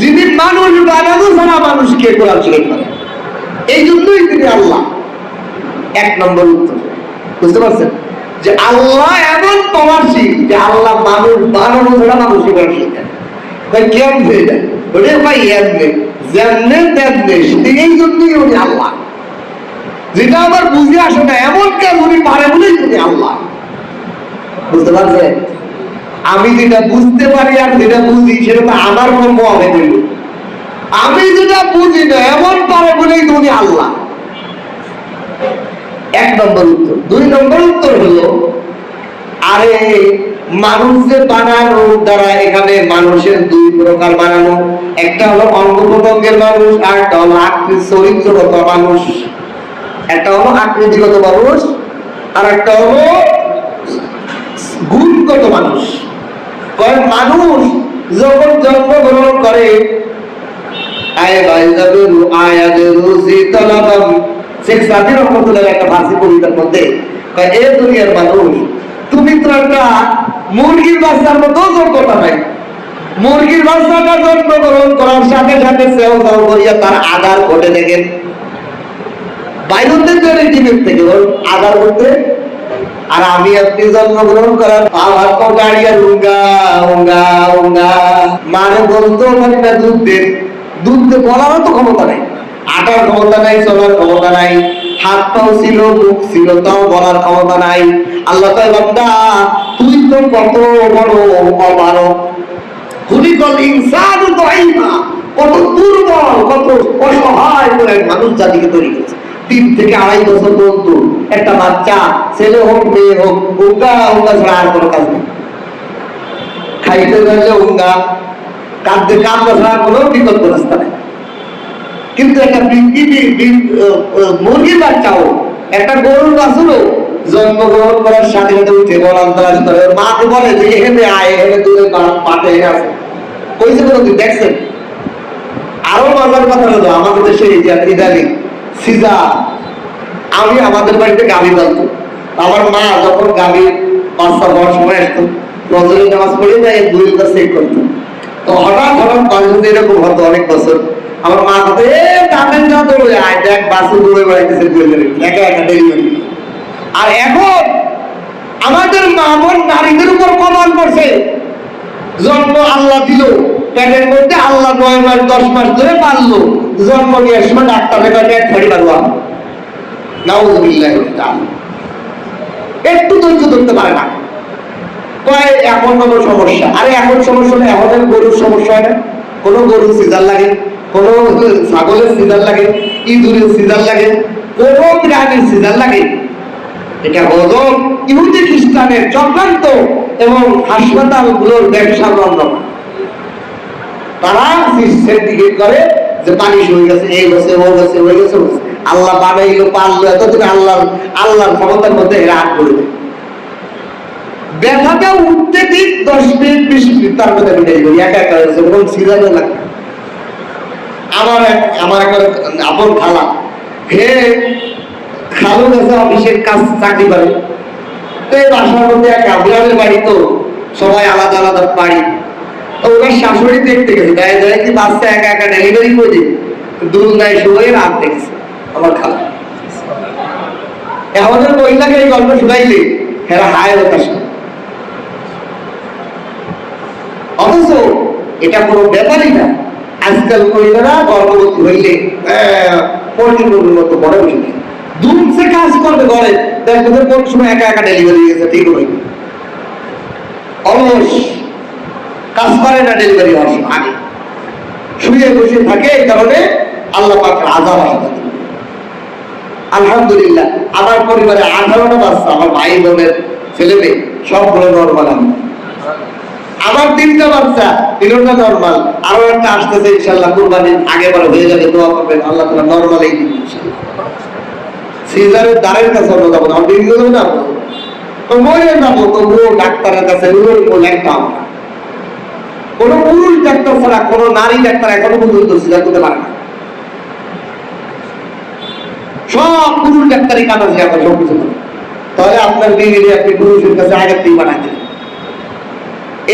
যিনি মানুষ বানানো ছাড়া মানুষকে কোরআন শিখাতে পারেন। এই জন্যই তিনি আল্লাহ। এক নম্বর উত্তর। বুঝতে পারছেন যে আল্লাহ এমন পাওয়ারশীল যে আল্লাহ মানুষ বানানো ছাড়া মানুষকে কোরআন শিখায়। কেমনে যায় ওটা ভাই, এমনি যেমনে তেমনি, এই জন্যই উনি আল্লাহ। যেটা আবার বুঝে আসে না এমন কাজ উনি পারে বলেই তিনি আল্লাহ। বুঝতে পারছেন? আমি যেটা বুঝতে পারি আর যেটা বুঝি সেটা তো আমার কর্ম হবে। আমি যেটা বুঝি না এমন পারে বলেই তুমি আল্লাহ। এক নম্বর উত্তর। দুই নম্বর উত্তর হলো, আরে মানুষ যে বানানোর দ্বারা, এখানে মানুষের দুই প্রকার বানানো। একটা হলো অঙ্গ প্রত্যঙ্গের মানুষ, আর একটা হলো চরিত্রগত মানুষ। একটা হলো আকৃতিগত মানুষ, আর একটা হলো গুণগত মানুষ। মানুষ যখন জন্মগ্রহণ করে, শেখ সাদি রহমতুল্লাহ একটা ফার্সি কবিতার মধ্যে এ দুনিয়ার মানুষ, তুমি তো একটা মুরগির বাচ্চার মতো যোগ্যতা নাই। মুরগির বাচ্চাটা জন্মগ্রহণ করার সাথে সাথে সেও দাও করিয়া তার আধার ঘটে দেখেন। বাইরের ডিমের থেকে আধার করতে, আর আমি আপনি জন্মগ্রহণ করার আমার তো গাড়িয়া উঙ্গা উঙ্গা উঙ্গা, মানে বলতো পারি না দুধ দেন। দুধ বলারও তো ক্ষমতা নাই, আটার ক্ষমতা নাই, চলার ক্ষমতা নাই, হাত পাও ছিল, মুখ ছিল, তাও বলার ক্ষমতা নাই। আল্লাহ তাই বান্দা, তুই তো কত বড় অপারক, খুলিকাল ইনসানু দাঈফা, কত দুর্বল, কত অসহায় করে মানুষ জাতিকে তৈরি করেছে। 3 থেকে 2.5 বছর পর্যন্ত একটা বাচ্চা, ছেলে হোক মেয়ে হোক, উঙ্গা উঙ্গা ছাড়া আর কোনো কাজ নেই। খাইতে গেলে উঙ্গা, কাঁদতে কাঁদা ছাড়া কোনো বিকল্প রাস্তা নেই। কিন্তু একটা মুরগির বাচ্চাও, একটা গরুর বাছুরও জন্মগ্রহণ করার সাথে সাথে উঠে বলার তালাশ করে, মাকে বলে যে এখানে আয়, এখানে দূরে পাটে আছে। কইছে কোনদিন দেখছেন? আরো মজার কথা হলো, আমাদের দেশে ইদানিং সিজার, আমি আমাদের বাড়িতে গাভী পালতো, আমার মা যখন গাভীর বাচ্চা হওয়ার সময় আসতো, ফজরের নামাজ পড়ে যায় দুইটা চেক করতো। তো হঠাৎ বাড়িতে এরকম হতো অনেক বছর, আমার মা কত দামের না দৌড়ে আয় দেখ বাসে দৌড়ে বেড়াইতেছে একা একা ডেলিভারি। আর এখন আমাদের মা বোন নারীদের উপর কমান করছে, জন্ম আল্লাহ দিল, পেটের মধ্যে আল্লাহ 9 মাস 10 মাস ধরে পাললো, জন্ম নিয়ে সময় ডাক্তারের কাছে এক ফাড়ি পারবো। নাউযুবিল্লাহ, একটু ধৈর্য ধরতে পারে না, কয় এখন কোনো সমস্যা। আরে এখন সমস্যা নেই, এখন গরুর সমস্যা হয় না? কোনো গরুর সিজার লাগে, কোনো ছাগলের সিজার লাগে, ইঁদুরের সিজার লাগে, কোনো প্রাণীর সিজার লাগে? এটা হলো ইহুদি খ্রিস্টানের চক্রান্ত এবং হাসপাতালগুলোর ব্যবসার রন্ধন। তারা সার্টিফিকেট করে যে পানি হয়ে গেছে, এই গেছে, ও গেছে, ওই গেছে। আল্লাহ বানাইলো পারলো, এতদিন আল্লাহর ক্ষমতার মধ্যে এরা আট করে দেয়। ব্যথাটা উঠতে ঠিক 10 মিনিট 20 মিনিট তার মধ্যে মিটে যাবে, একা একা হয়েছে, কোনো সিজারও লাগে। আমার একটা আপন খালা, হে খালু গেছে অফিসের কাজ চাকরি করে, তো এই বাসার মধ্যে এক আবুলালের বাড়ি, তো সবাই আলাদা আলাদা বাড়ি। তো ওনার শাশুড়ি দেখতে গেছে, গায়ে যায় কি বাচ্চা একা একা ডেলিভারি করে দুধ নাই শুয়ে রাত দেখেছে আমার খালা। এখন মহিলাকে এই গল্প শুনাইলে হেরা হায় হতাশ। অথচ এটা কোনো ব্যাপারই না। আজকাল মহিলারা গর্ভবতী হইলে পরিণতির মতো বড় বসে দুমসে কাজ করবে ঘরে, দেখবে কোন সময় একা একা ডেলিভারি গেছে, ঠিক হয়নি, অলস কাজ করে না, ডেলিভারি হওয়ার সময় আগে শুয়ে বসে থাকে। এই কারণে আল্লাহ পাকের আযাব আসে। আলহামদুলিল্লাহ আমার পরিবারে 18টা বাচ্চা, আমার ভাই বোনের ছেলে মেয়ে সবগুলো নরমাল। আমার 3টা বাচ্চা, 3টা নরমাল, আরো একটা আসতেছে ইনশাআল্লাহ কুরবানির আগে পরে হয়ে যাবে, দোয়া করবেন আল্লাহ তাআলা নরমাল এই দিন ইনশাআল্লাহ। সিজারের দ্বারের কাছে আমরা যাবো না, আমরা যাবো না, তো মরে যাবো, তবুও ডাক্তারের কাছে বলে একটা কোন পুরুষ ডাক্তার ছাড়া কোন নারী ডাক্তার এখনো পর্যন্ত সিজার করতে পারে না। সব পুরুষ ডাক্তারই কাজ আছে এখন সব কিছু। তাহলে আপনার বিবিকে আপনি পুরুষের কাছে আগের থেকে পাঠাই দেন,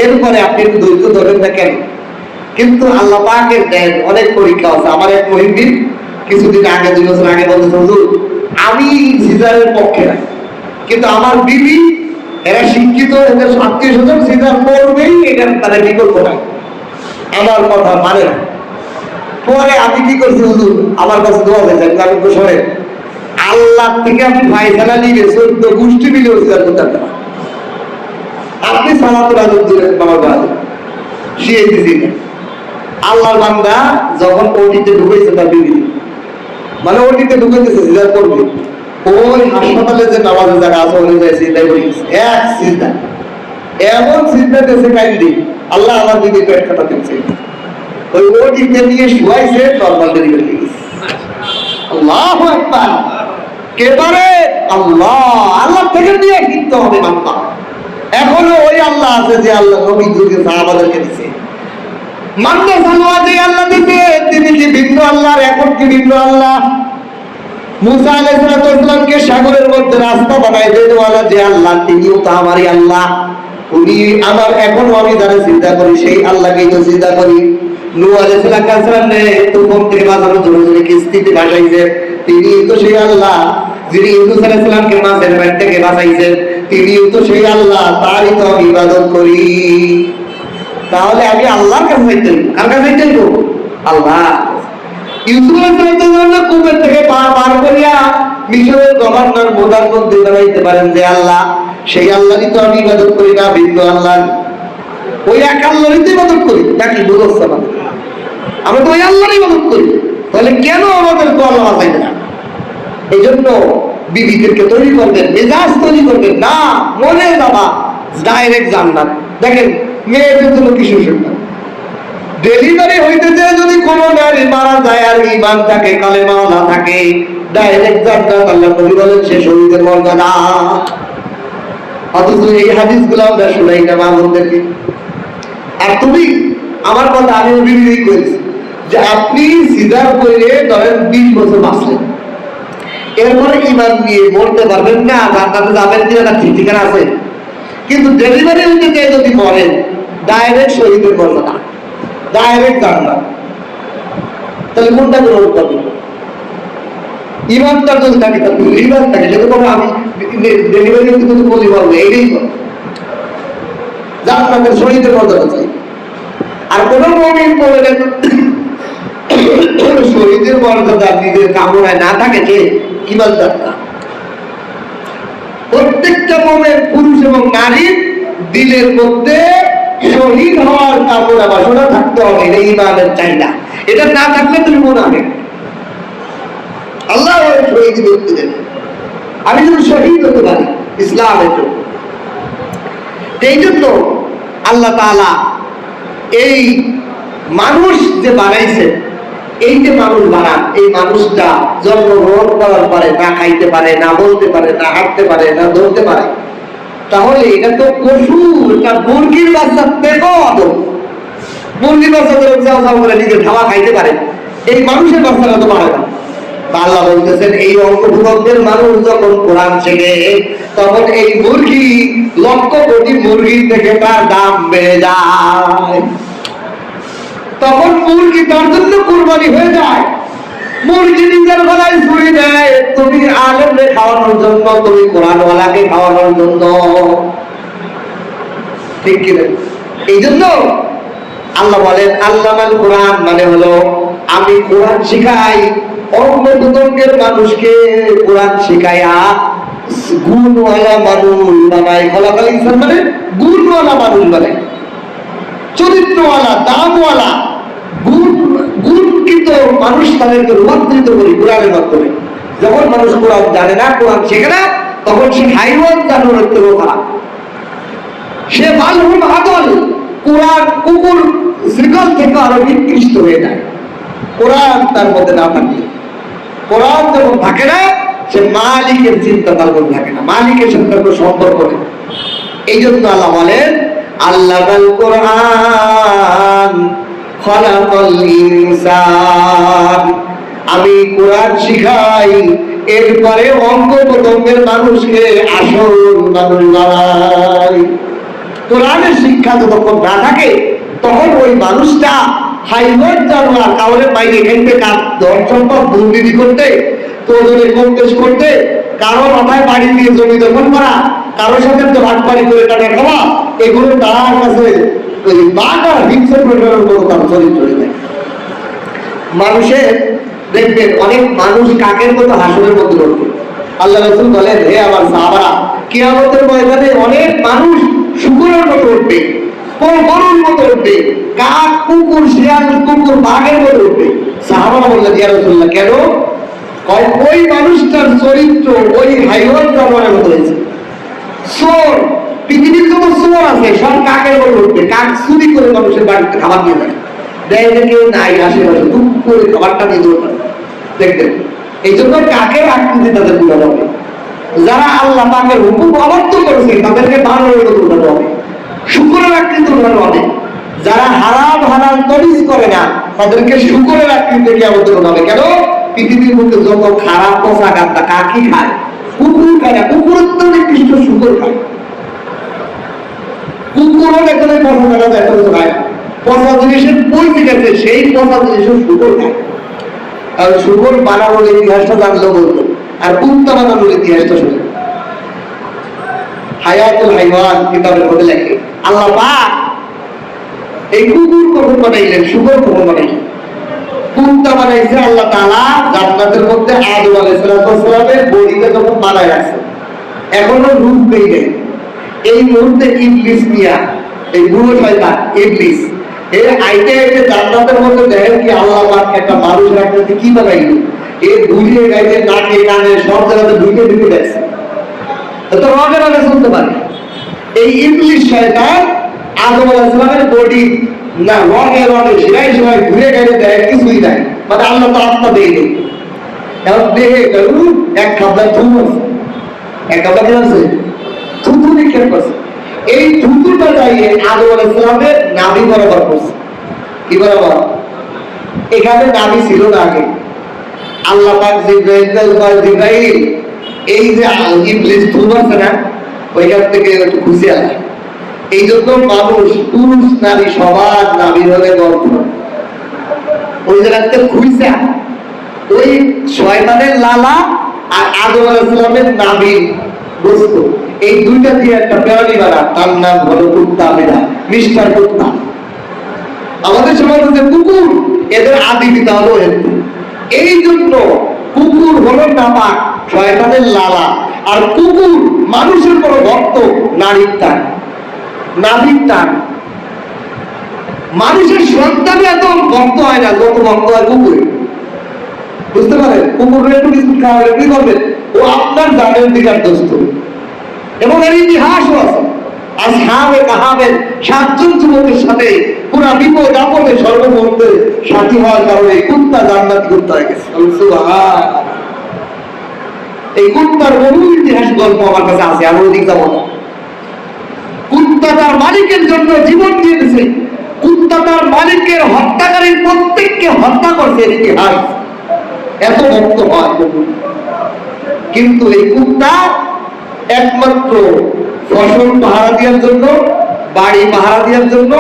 এরপরে আপনি একটু ধৈর্য ধরেন না কেন? কিন্তু আল্লাহ পাকের দেন অনেক পরীক্ষা আছে। আমার এক মুহিদ্দিন কিছুদিন আগে 2 বছর আগে বলতেছে, হুজুর আমি সিজারের পক্ষে না, কিন্তু আমার বিবি এরা শিক্ষিত, এদের আত্মীয় স্বজন সিজার করবেই, এটার তারা বিকল্প নাই, আমার কথা মানে না। পরে আমি কি করছি, হুজুর আমার কাছে দোয়া হয়েছে, আমি তো শোনেন আল্লাহ থেকে আপনি ফায়সালা নিয়ে 14 গোষ্ঠী মিলে সিজার করতে পারতেন, আপনি সালাতুল আদব দূরে বাবার বাড়ি শিয়ে দিয়েছি। আল্লাহর বান্দা যখন ওটিতে ঢুকেছে তার বিবি, মানে ওটিতে ঢুকেছে সিজার করবে, ওই হাসপাতালে যে নামাজের জায়গা আছে ওই যায় সিজদায় পড়ে গেছে, এক সিজদা, এমন সিজদা দিয়েছে কাইন্দি আল্লাহ আমার বিবি পেট কাটা দিচ্ছে, ওই ওটিতে নিয়ে শুয়াইছে, নরমাল ডেলিভারি হয়ে গেছে। আল্লাহু আকবার, কে পারে? আল্লাহ। আল্লাহ থেকে নিয়ে কিনতে হবে বান্দা। এখনো ওই আল্লাহ আছে যে আল্লাহ নবী যুগে সাহাবাদেরকে দিয়েছে। মানতে সালোয়া যে আল্লাহ দিতে, তিনি কি ভিন্ন আল্লাহর? এখন কি ভিন্ন আল্লাহ? মুসা আলাইহিস সালামকে সাগরের মধ্যে রাস্তা বানায় দেওয়ালা যে আল্লাহ, তিনিও তো আমারই আল্লাহ। উনি আমার, এখনো আমি যারা চিন্তা করি সেই আল্লাহকেই তো চিন্তা করি। নূহ আলাইহিস সালামকে তুফান থেকে বাঁচানোর জন্য যিনি কিস্তিতে বাঁচাইছেন, তিনি তো সেই আল্লাহ। যিনি ইউনূস আলাইহিস সালামকে মাছের পেট থেকে বাঁচাইছেন, তিনিও তো সেই আল্লাহ। তারই তো আমি ইবাদত করি। তাহলে আমি আল্লাহর কাছে যাইতে, কার কাছে যাইতে? আল্লাহ। ইউসুফ আলাইহিস সালাম কূপের থেকে পার করিয়া মিশরের গভর্নর মোদার মধ্যে দাঁড়াইতে পারেন যে আল্লাহ, সেই আল্লাহরই তো আমি ইবাদত করি না, ভিন্ন আল্লাহ। ওই এক আল্লাহরই তো ইবাদত করি নাকি? বুঝছ না, আমরা তো ওই আল্লাহরই ইবাদত করি। তাহলে কেন আমাদের তো আল্লাহ বাঁচাইবে না? এই জন্য বিবিদেরকে তৈরি করবেন, মেজাজ তৈরি করবেন না, মনে যাবা ডাইরেক্ট জান্নাত। দেখেন মেয়েদের জন্য কি সুসংবাদ, ডেলিভারি হইতেছে যদি কোনো নারী মারা যায় আর ঈমান থাকে, কালেমা না থাকে, ডাইরেক্ট জান্নাত। আল্লাহ নবী বলেন সে শহীদের মর্যাদা। অথচ এই হাদিসগুলো আমরা শুনাই না মা বোনদেরকে। আর তুমি আমার কথা আমি বিবৃতি করেছি যে আপনি সিজার করে ধরেন 20 বছর বাঁচলেন, এরপরে ইমান নিয়ে বলতে পারবেন না জান্নাতে যাবেন কিনা, না ঠিক ঠিকানা আছে। কিন্তু ডেলিভারি হইতে চাই যদি মরেন, ডাইরেক্ট শহীদের মর্যাদা, ডাইরেক্ট জান্নাত। তাহলে কোনটা গ্রহণ করবেন? ইমানদার যদি থাকে, তাহলে ইমান থাকে, সেটা কোনো আমি ডেলিভারি হইতে কিন্তু বলি পারবো, এইটাই করবো, জান্নাতের শহীদের মর্যাদা চাই। আর কোন মুমিন বলে শহীদের মর্যাদা নিজের কামনায় না থাকে, যে ইমানদার না। প্রত্যেকটা মুমিন, পুরুষ এবং নারীর দিলের মধ্যে শহীদ হওয়ার কামনা বাসনা থাকতে হবে, এটা ইমানের চাহিদা। এটা না থাকলে তুমি মুনাফিক। আল্লাহ শহীদ ব্যক্তি দেন, আমি যদি শহীদ হতে পারি ইসলামের জন্য। এই জন্য আল্লাহ তাআলা এই মানুষ যে বানাইছে, এই যে মানুষ বানান, এই মানুষটা জন্মগ্রহণ করার পরে না খাইতে পারে, না বলতে পারে, না হাঁটতে পারে, না ধরতে পারে, তাহলে এটা তো পশু, এটা মুরগির বাচ্চা থেকেও আদর। মুরগির বাচ্চা করে নিজের খাওয়া খাইতে পারে, এই মানুষের বাচ্চারা তো পারে না। আল্লাহ বলতেছেন, এই অঙ্গভূতকদের মানুষ যখন কোরআন শেখে, তখন এই মুরগি লক্ষ কোটি মুরগির থেকে তার দাম বেড়ে যায়। তখন মুরগি তার জন্য কুরবানি হয়ে যায়। মুরগি নিজের গলায় ছুরি দেয়, তুমি আলেমরে খাওয়ানোর জন্য, তুমি কোরআনওয়ালাকে খাওয়ানোর জন্য, ঠিক কিনা? এই জন্য আল্লাহ বলেন, আল্লামাল কোরআন মানে হলো আমি কোরআন শিখাই। অঙ্গভূতকের মানুষকে কোরআন শিখাইয়া গুণওয়ালা মানুষ বানাই। খলাকাল ইনসান মানে গুণওয়ালা মানুষ বানাই, চরিত্রওয়ালা, দামওয়ালা, গুণকৃত মানুষ তাদেরকে রূপান্তরিত করি কোরআনের মাধ্যমে। যখন মানুষ কোরআন জানে না, কোরআন শেখে না, তখন সে হাইওয়ান জানোয়ারের থেকেও খারাপ। সে বালহুম আদল, কোরআন কুকুর শৃঙ্খল থেকে আরো নিকৃষ্ট হয়ে যায় কোরআন তার মধ্যে না থাকলে। কোরআন যখন থাকে না, সে মালিকের চিন্তা তার মধ্যে থাকে না, মালিকের সাথে কোনো সম্পর্ক নেই। এই জন্য আল্লাহ বলেন, আল্লামাল কোরআন খলাকাল ইনসান, আমি কোরআন শিখাই, এরপরে অঙ্গ প্রত্যঙ্গের মানুষকে আসল মানুষ বানাই। কোরআনের শিক্ষা যতক্ষণ না থাকে, তখন ওই মানুষটা হাইওয়ান জানোয়ার, কাউরে বাইরে খেলতে, কার ধন সম্পদ দুর্নীতি করতে, তোজনে কম বেশ করতে, কারো মাথায় বাড়ি দিয়ে জমি দখল করা, কারোর সাথে তো ভাটপাড়ি করে টাকা খাওয়া, এগুলো তার কাছে ওই বাঘা হিংসা প্রকারের কোনো কাজ চরিত্র নেই। মানুষের দেখবেন অনেক মানুষ কাকের মতো হাসনের মতো লড়বে। আল্লাহ রাসূল বলেন, হে আমার সাহাবারা, কিয়ামতের ময়দানে অনেক মানুষ শুকরের মতো উঠবে, গরুর মতো উঠবে, কাক, কুকুর, শিয়াল, কুকুর, বাঘের মতো উঠবে। সাহাবারা বললেন, ইয়া রাসূলুল্লাহ, কেন? ওই মানুষটার চরিত্র ওই হাইওয়ান জানোয়ারের মতো হয়েছে। চোর, পৃথিবীর যত চোর আছে সব কাকের মতো উঠবে। কাক চুরি করে মানুষের বাড়িতে খাবার নিয়ে যায়, দেয় যে কেউ নাই আশেপাশে, দুঃখ করে খাবারটা দিয়ে দৌড়ায় দেখবেন। এই জন্য কাকের আকৃতি তাদের তুলানো হবে। যারা আল্লাহ পাকের হুকুম অবাধ্য করেছে, তাদেরকে বানরের মতো উঠানো হবে, শুকরের আকৃতি উঠানো হবে। যারা হারাম হালাল তমিজ করে না, তাদেরকে শুকরের আকৃতি কিয়ামত হবে। কেন? পৃথিবীর মধ্যে যত খারাপ পোশাক আত্মা কাকি খায়, কুকুর খায় না, কুকুরের তো নিকৃষ্ট শুকর খায়। কুকুরও এখানে পচা দেখা যায়, খায় পচা জিনিসের বই গেছে, সেই পচা জিনিসের শুকর খায়। আর শুকর বানানোর ইতিহাসটা জানলেও বলতো, আর কুত্তা বানানোর ইতিহাসটা শুনে। হায়াতুল হাইওয়ান কিতাবের মধ্যে লেখে, আল্লাহ পাক এই কুকুর কখন বানাইলেন, শুকর কখন বানাইলেন? কুত্তা বানাইছে আল্লাহ তাআলা জান্নাতের মধ্যে আদম আলাইহিস সালামের বডিতে যখন বানায় রাখছে, এখনো রূপ নেই নেই। এই মুহূর্তে ইবলিস মিয়া, এই বুড়ো শয়তান ইবলিস, এই আইতে আইতে জান্নাতের মধ্যে দেখেন কি আল্লাহ পাক একটা মানুষ রাখতে কি বানাইলো, এই দুলিয়ে গাইতে নাকে কানে সব জায়গাতে ঢুকে ঢুকে দেখছে, তো রগের আগে শুনতে পারে। এই ইবলিস শয়তান আদম আলাইহিস সালামের বডি না রগে রগে শিরায় শিরায় ঘুরে গেলে দেয় কিছুই নাই, মানে আল্লাহ তো আত্মা দিয়ে নেই। এখন দেহে এক খাবলায় থুম আছে, এক খাবলা কি আছে থুতু নিক্ষেপ করছে। এই থুতুটা যাইয়ে আদম আলাইহিস সালামের নাভি বরাবর করছে। কি বরাবর? এখানে নাভি ছিল না আগে, আল্লাহ পাক জিব্রাইল এই যে ইবলিস তুলছে না ওইখান থেকে একটু খুশি আছে। এই জন্য মানুষ পুরুষ নারী সবার নারী হলে গল্প ওই জায়গাতে খুঁজছে ওই শয়তানের লালা আর আদম আলাইহিস সালামের নাভির গোস্ত, এই দুইটা দিয়ে একটা প্রাণী বানা, তার নাম হলো কুত্তা। বিড়া মিস্টার কুত্তা। আমাদের সমাজে যে কুকুর, এদের আদি পিতা হলো হিন্দু। এই জন্য কুকুর হলো নাপাক, শয়তানের লালা। আর কুকুর মানুষের বড় ভক্ত, নারীর টান, নারীর টান। মানুষের সন্তান এত ভক্ত হয় না যত ভক্ত হয় কুকুরে। বুঝতে পারেন? কুকুরের একটু কিছু খাওয়ালে কি করবেন? ও আপনার জানের দিকার দোস্ত। এবং এর ইতিহাসও আছে। আসহাবে কাহাবের 7 জন যুবকের সাথে পুরা বিপদ আপদে সর্বমধ্যে সাথী হওয়ার কারণে কুত্তা জান্নাত কুত্তা হয়ে গেছে। এই কুত্তার বহু ইতিহাস গল্প আমার কাছে আছে, আমি ওদিক যাবো না। কুত্তা তার মালিকের জন্য জীবন দিয়েছে, কুত্তা তার মালিকের হত্যাকারীর প্রত্যেককে হত্যা করছে, ইতিহাস। এত ভক্ত হয় কিন্তু এই কুত্তা একমাত্র ফসল পাহারা দেওয়ার জন্য, বাড়ি পাহারা দেওয়ার জন্য।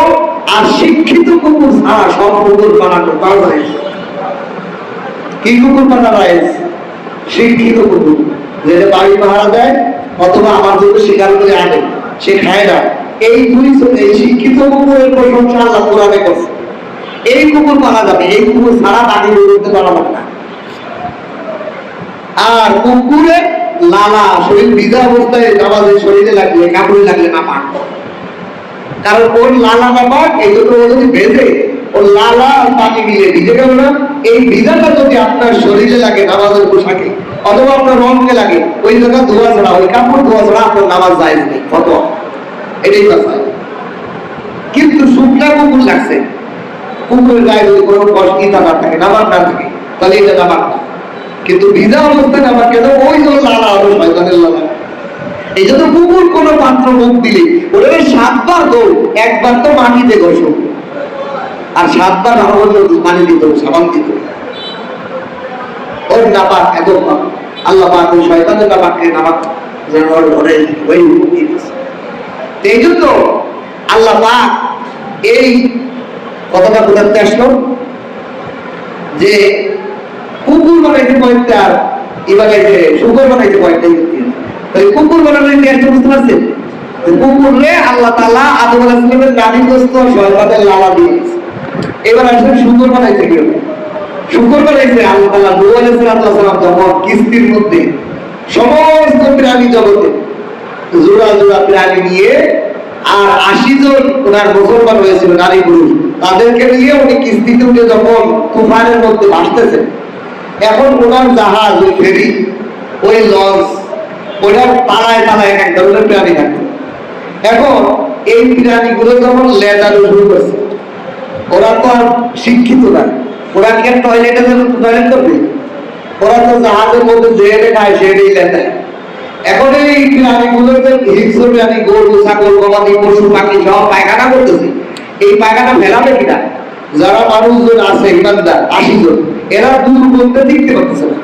আর শিক্ষিত কুকুর ছাড়া সব কুকুর বানানো পাওয়া যায়। কি কুকুর পানা যায়? শিক্ষিত কুকুর, যেটা বাড়ি পাহারা দেয় অথবা আমার জন্য শিকার করে আনে, সে খায় না। এই এই শিক্ষিত কুকুরের প্রশংসা আল্লাহ কোরআনে করছে। এই কুকুর পালা যাবে, এই কুকুর ছাড়া বাকি করতে পারা যাবে না। আর কুকুরের লালা শরীর ভিজা অবস্থায় আমাদের শরীরে লাগলে, কাপড়ে লাগলে না পাক, কারণ ওর লালা না পাক। এই জন্য ও যদি ভেজে, ওর লালা পানি মিলে ভিজে গেল না। এই ভিজাটা যদি আপনার শরীরে লাগে, নামাজের পোশাকে অথবা আপনার রঙে লাগে, ওই জায়গা ধোয়া ছাড়া, ওই কাপড় ধোয়া ছাড়া আপনার নামাজ যায় নেই। কত এটাই কথা। কিন্তু শুকনা কুকুর লাগছে, কুকুরের গায়ে যদি কোনো কষ্ট না থাকে, নামাজ না থাকে, তাহলে এটা নামাজ না। কিন্তু ভিজা অবস্থায় নামাজ কেন? ওই জন্য লালা হলো শয়তানের লালা। এই জন্য কুকুর কোনো পাত্র মুখ দিলে ওরা 7 বার দৌড়, 1 বার তো মাটিতে ঘষো, আর 7 বার পানি দিত, সাবান দিত। ওর নাপাক এত পাক। আল্লাহ পাক ওই শয়তানের নাপাককে নাপাক যেন ওর ঘরে ওই মুক্তি দিয়েছে। এই জন্য আল্লাহ পাক এই কথাটা বোঝাতে আসলো যে কুকুর বানাইতে কয়েকটা, এবারে শুকর বানাইতে কয়েকটা। কুকুর বানানোর ইতিহাস বুঝতে পারছেন? কুকুরে আল্লাহ তাআলা আদম আলাইহিস সালামের নাভি গোস্ত শয়তানের লালা দিয়েছে। এবার আসলে শুকর বানাইতে গেল। শুকর বানাইছে আল্লাহ তাআলা নূহ আলাইহিস সালাম যখন কিস্তির মধ্যে সমস্ত প্রাণী জগতে জোড়া জোড়া প্রাণী নিয়ে, আর 80 জন ওনার মুসলমান হয়েছিল, নারী পুরুষ, তাদেরকে নিয়ে উনি কিস্তিতে উঠে যখন তুফানের মধ্যে ভাসতেছেন, এখন ওনার জাহাজ, ওই ফেরি, ওই লঞ্চ, ওনার পাড়ায় পাড়ায় এক ধরনের প্রাণী থাকতো। এখন এই প্রাণীগুলো যখন লেজানো শুরু করছে, ওরা তো আর শিক্ষিত না, ওরা কি টয়লেটে টয়লেট করবে? ওরা তো জাহাজের মধ্যে যেটা খায় সেটাই লেজায়। এখন এই প্রাণীগুলো যে হিংস্র প্রাণী, গরু, ছাগল, গবাদি পশু, পাখি সব পায়খানা করতেছে। এই পায়খানা ফেলাবে কিনা? যারা মানুষজন আছে ইমানদার 80 জন, এরা দূর করতে দেখতে পাচ্ছে না।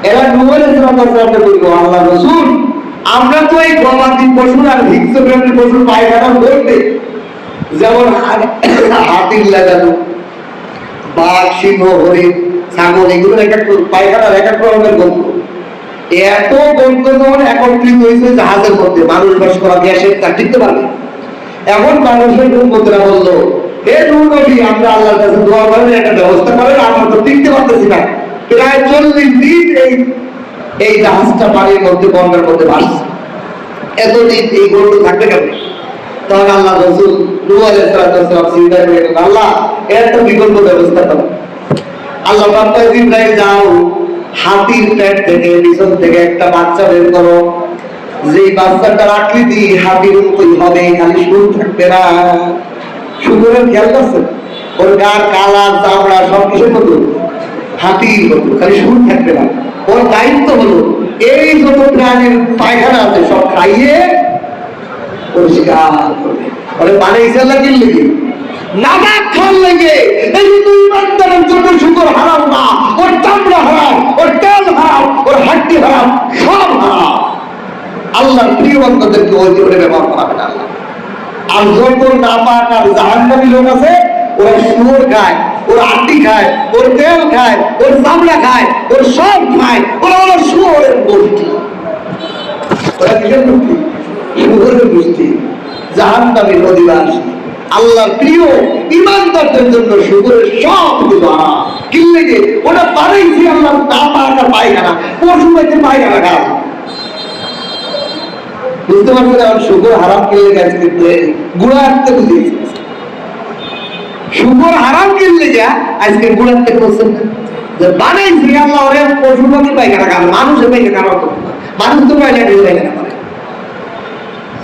এরা নূহ আলাইহিস সালামকে বলল, আল্লাহ রাসূল, আমরা তো এই গবাদি পশু আর হিংস্র প্রাণী পশুর পায়খানা করতে, যেমন হাতির লাগানো, বাঘ, সিংহ, হরিণ, ছাগল, এগুলো এক এক পায়খানার এক এক রকমের গন্ধ। এত গন্ধ যখন একত্রিত হয়েছে জাহাজের মধ্যে, মানুষ বাস করা গ্যাসের তা টিকতে পারবে। এখন মানুষের উম্মতরা বললো, হে নূহ নবী, আমরা আল্লাহর কাছে দোয়া করেন, একটা ব্যবস্থা করেন, আমরা তো টিকতে পারতেছি না। প্রায় 40 দিন এই জাহাজটা পানির মধ্যে, গঙ্গার মধ্যে ভাসছে। এতদিন এই গন্ধ থাকবে কেন? তখন আল্লাহ রাসূল নূহ আলাইহিস সালাম চিন্তা করলেন, আল্লাহ এর একটা বিকল্প ব্যবস্থা করো। আল্লাহ পাক ইব্রাহিম, যাও হাতির পেট থেকে, পিছন থেকে একটা বাচ্চা বের করো, যে বাচ্চাটার আকৃতি হাতির মতোই হবে, খালি সুর থাকবে না। শুকরের খেয়াল করছেন? ওর গার কালার, চামড়া সব কিছু মতো হাতির মতো, খালি সুর থাকবে না। ওর দায়িত্ব হলো এই যত প্রাণীর পায়খানা আছে সব খাইয়ে পরিষ্কার করবে। ওরে বানাইছে আল্লাহ কি লিখে? নামাজ খাওয়ার লেগে এই জন্য ইমানদারের জন্য শুকর হারাম না, ওর চামড়া হারাম, ওর তেল হারাম, ওর হাড্ডি হারাম, সব হারাম। আল্লাহর প্রিয় বান্দাদেরকে ওই করে ব্যবহার করাবেন আল্লাহ। আর যত নাপাক আর জাহান্নামী লোক আছে, ওরা শুয়োর খায়, ওর আটটি খায়, ওর তেল খায়, ওর চামড়া খায়, ওর সব খায়, ওরা হলো শুয়োরের গোষ্ঠী। ওরা কিসের গোষ্ঠী? শুয়োরের গোষ্ঠী, জাহান্নামী অধিবাসী। আল্লাহর প্রিয় ইমানদারদের জন্য শুয়োরের সব কিছু হারাম। কি লেগে? ওটা বানাইছি আল্লাহ নাপাক আর পায়খানা, পশু পাইতে পায়খানা খারাপ। বুঝতে পারছেন? আমার শুকর হারাম কিনলে গেছে, কিন্তু গুড়া আটতে বুঝিয়েছে। শুকর হারাম কিনলে যা আজকে গুড়াতে করছেন যে বানাইছি আল্লাহ ওরে পশু পাখি পায়খানা খাবে, মানুষের পায়খানা করতে না। মানুষ তো পায়খানা করে,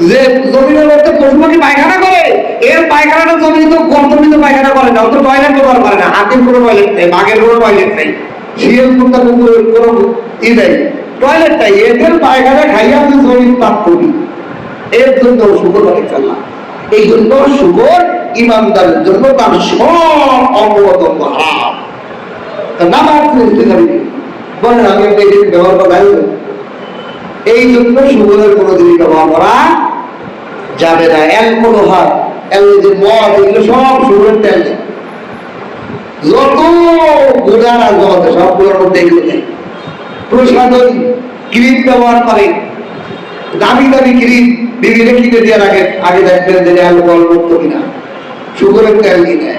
যে জমিনের মধ্যে পশু পাখি পায়খানা করে, এর পায়খানাটা জমি তো গর্তমিত পায়খানা করে না, অত টয়লেট ব্যবহার করে না। হাতির কোনো টয়লেট নেই, বাঘের কোনো টয়লেট নেই, শিয়াল কুত্তা কুকুরের কোনো ই নেই, টয়লেট নাই। এদের পায়খানা খাইয়া তুই জমিন পাপ করবি, এর জন্য শুকর অনেক চাল্লাম। এই জন্য শুকর ইমানদারের জন্য তার সব অঙ্গবতঙ্গ হারাম। নামাজ পড়তে যাবি বলেন, আমি একটা এই ব্যবহার করা যাবে? এই জন্য শুকরের কোনো জিনিস ব্যবহার করা যাবে না। অ্যালকোহল, যে মদ, এগুলো সব শুকরের তেল। যত গুণার আর জগতে সবগুলোর মধ্যে এগুলো নেই। প্রসাধনী ক্রিম ব্যবহার করে, দামি দামি ক্রিম বিভিন্ন কিনে দিয়ে রাখে, আগে দেখবেন যে অ্যালকোহল মুক্ত কিনা, শুকরের তেল কিনে।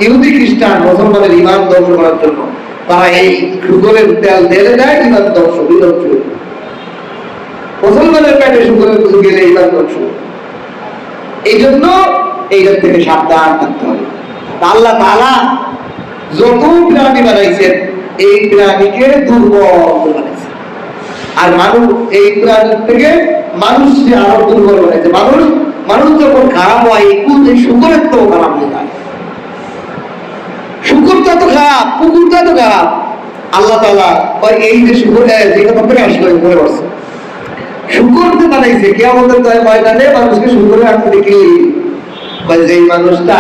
ইহুদি খ্রিস্টান মুসলমানের ইমান ধ্বংস করার জন্য তারা এই শুকরের তেল ঢেলে দেয়, ইমান ধ্বংস, বিধ্বংস। মুসলমানের পেটে শুকরের কিছু গেলে ইমান ধ্বংস। এই জন্য এইটার থেকে সাবধান থাকতে হবে। আল্লাহ তাআলা যত প্রাণী বানাইছেন, এই প্রাণীকে দুর্বল বানাইছে। আর মানুষ এই প্রাণীর থেকে মানুষকে আরো দুর্বল বানাইছে। মানুষ যখন খারাপ হয়, এই শুকরের তো খারাপ হয়ে যায়। শুকরটা তো খারাপ, কুকুরটা তো খারাপ। আল্লাহ তাআলা এই যে শুকর, যেটা থেকে আসলে মনে করছে শুকরকে বানাইছে কিয়ামতের ময়দানে মানুষকে শুকরের আকৃতি। যে মানুষটা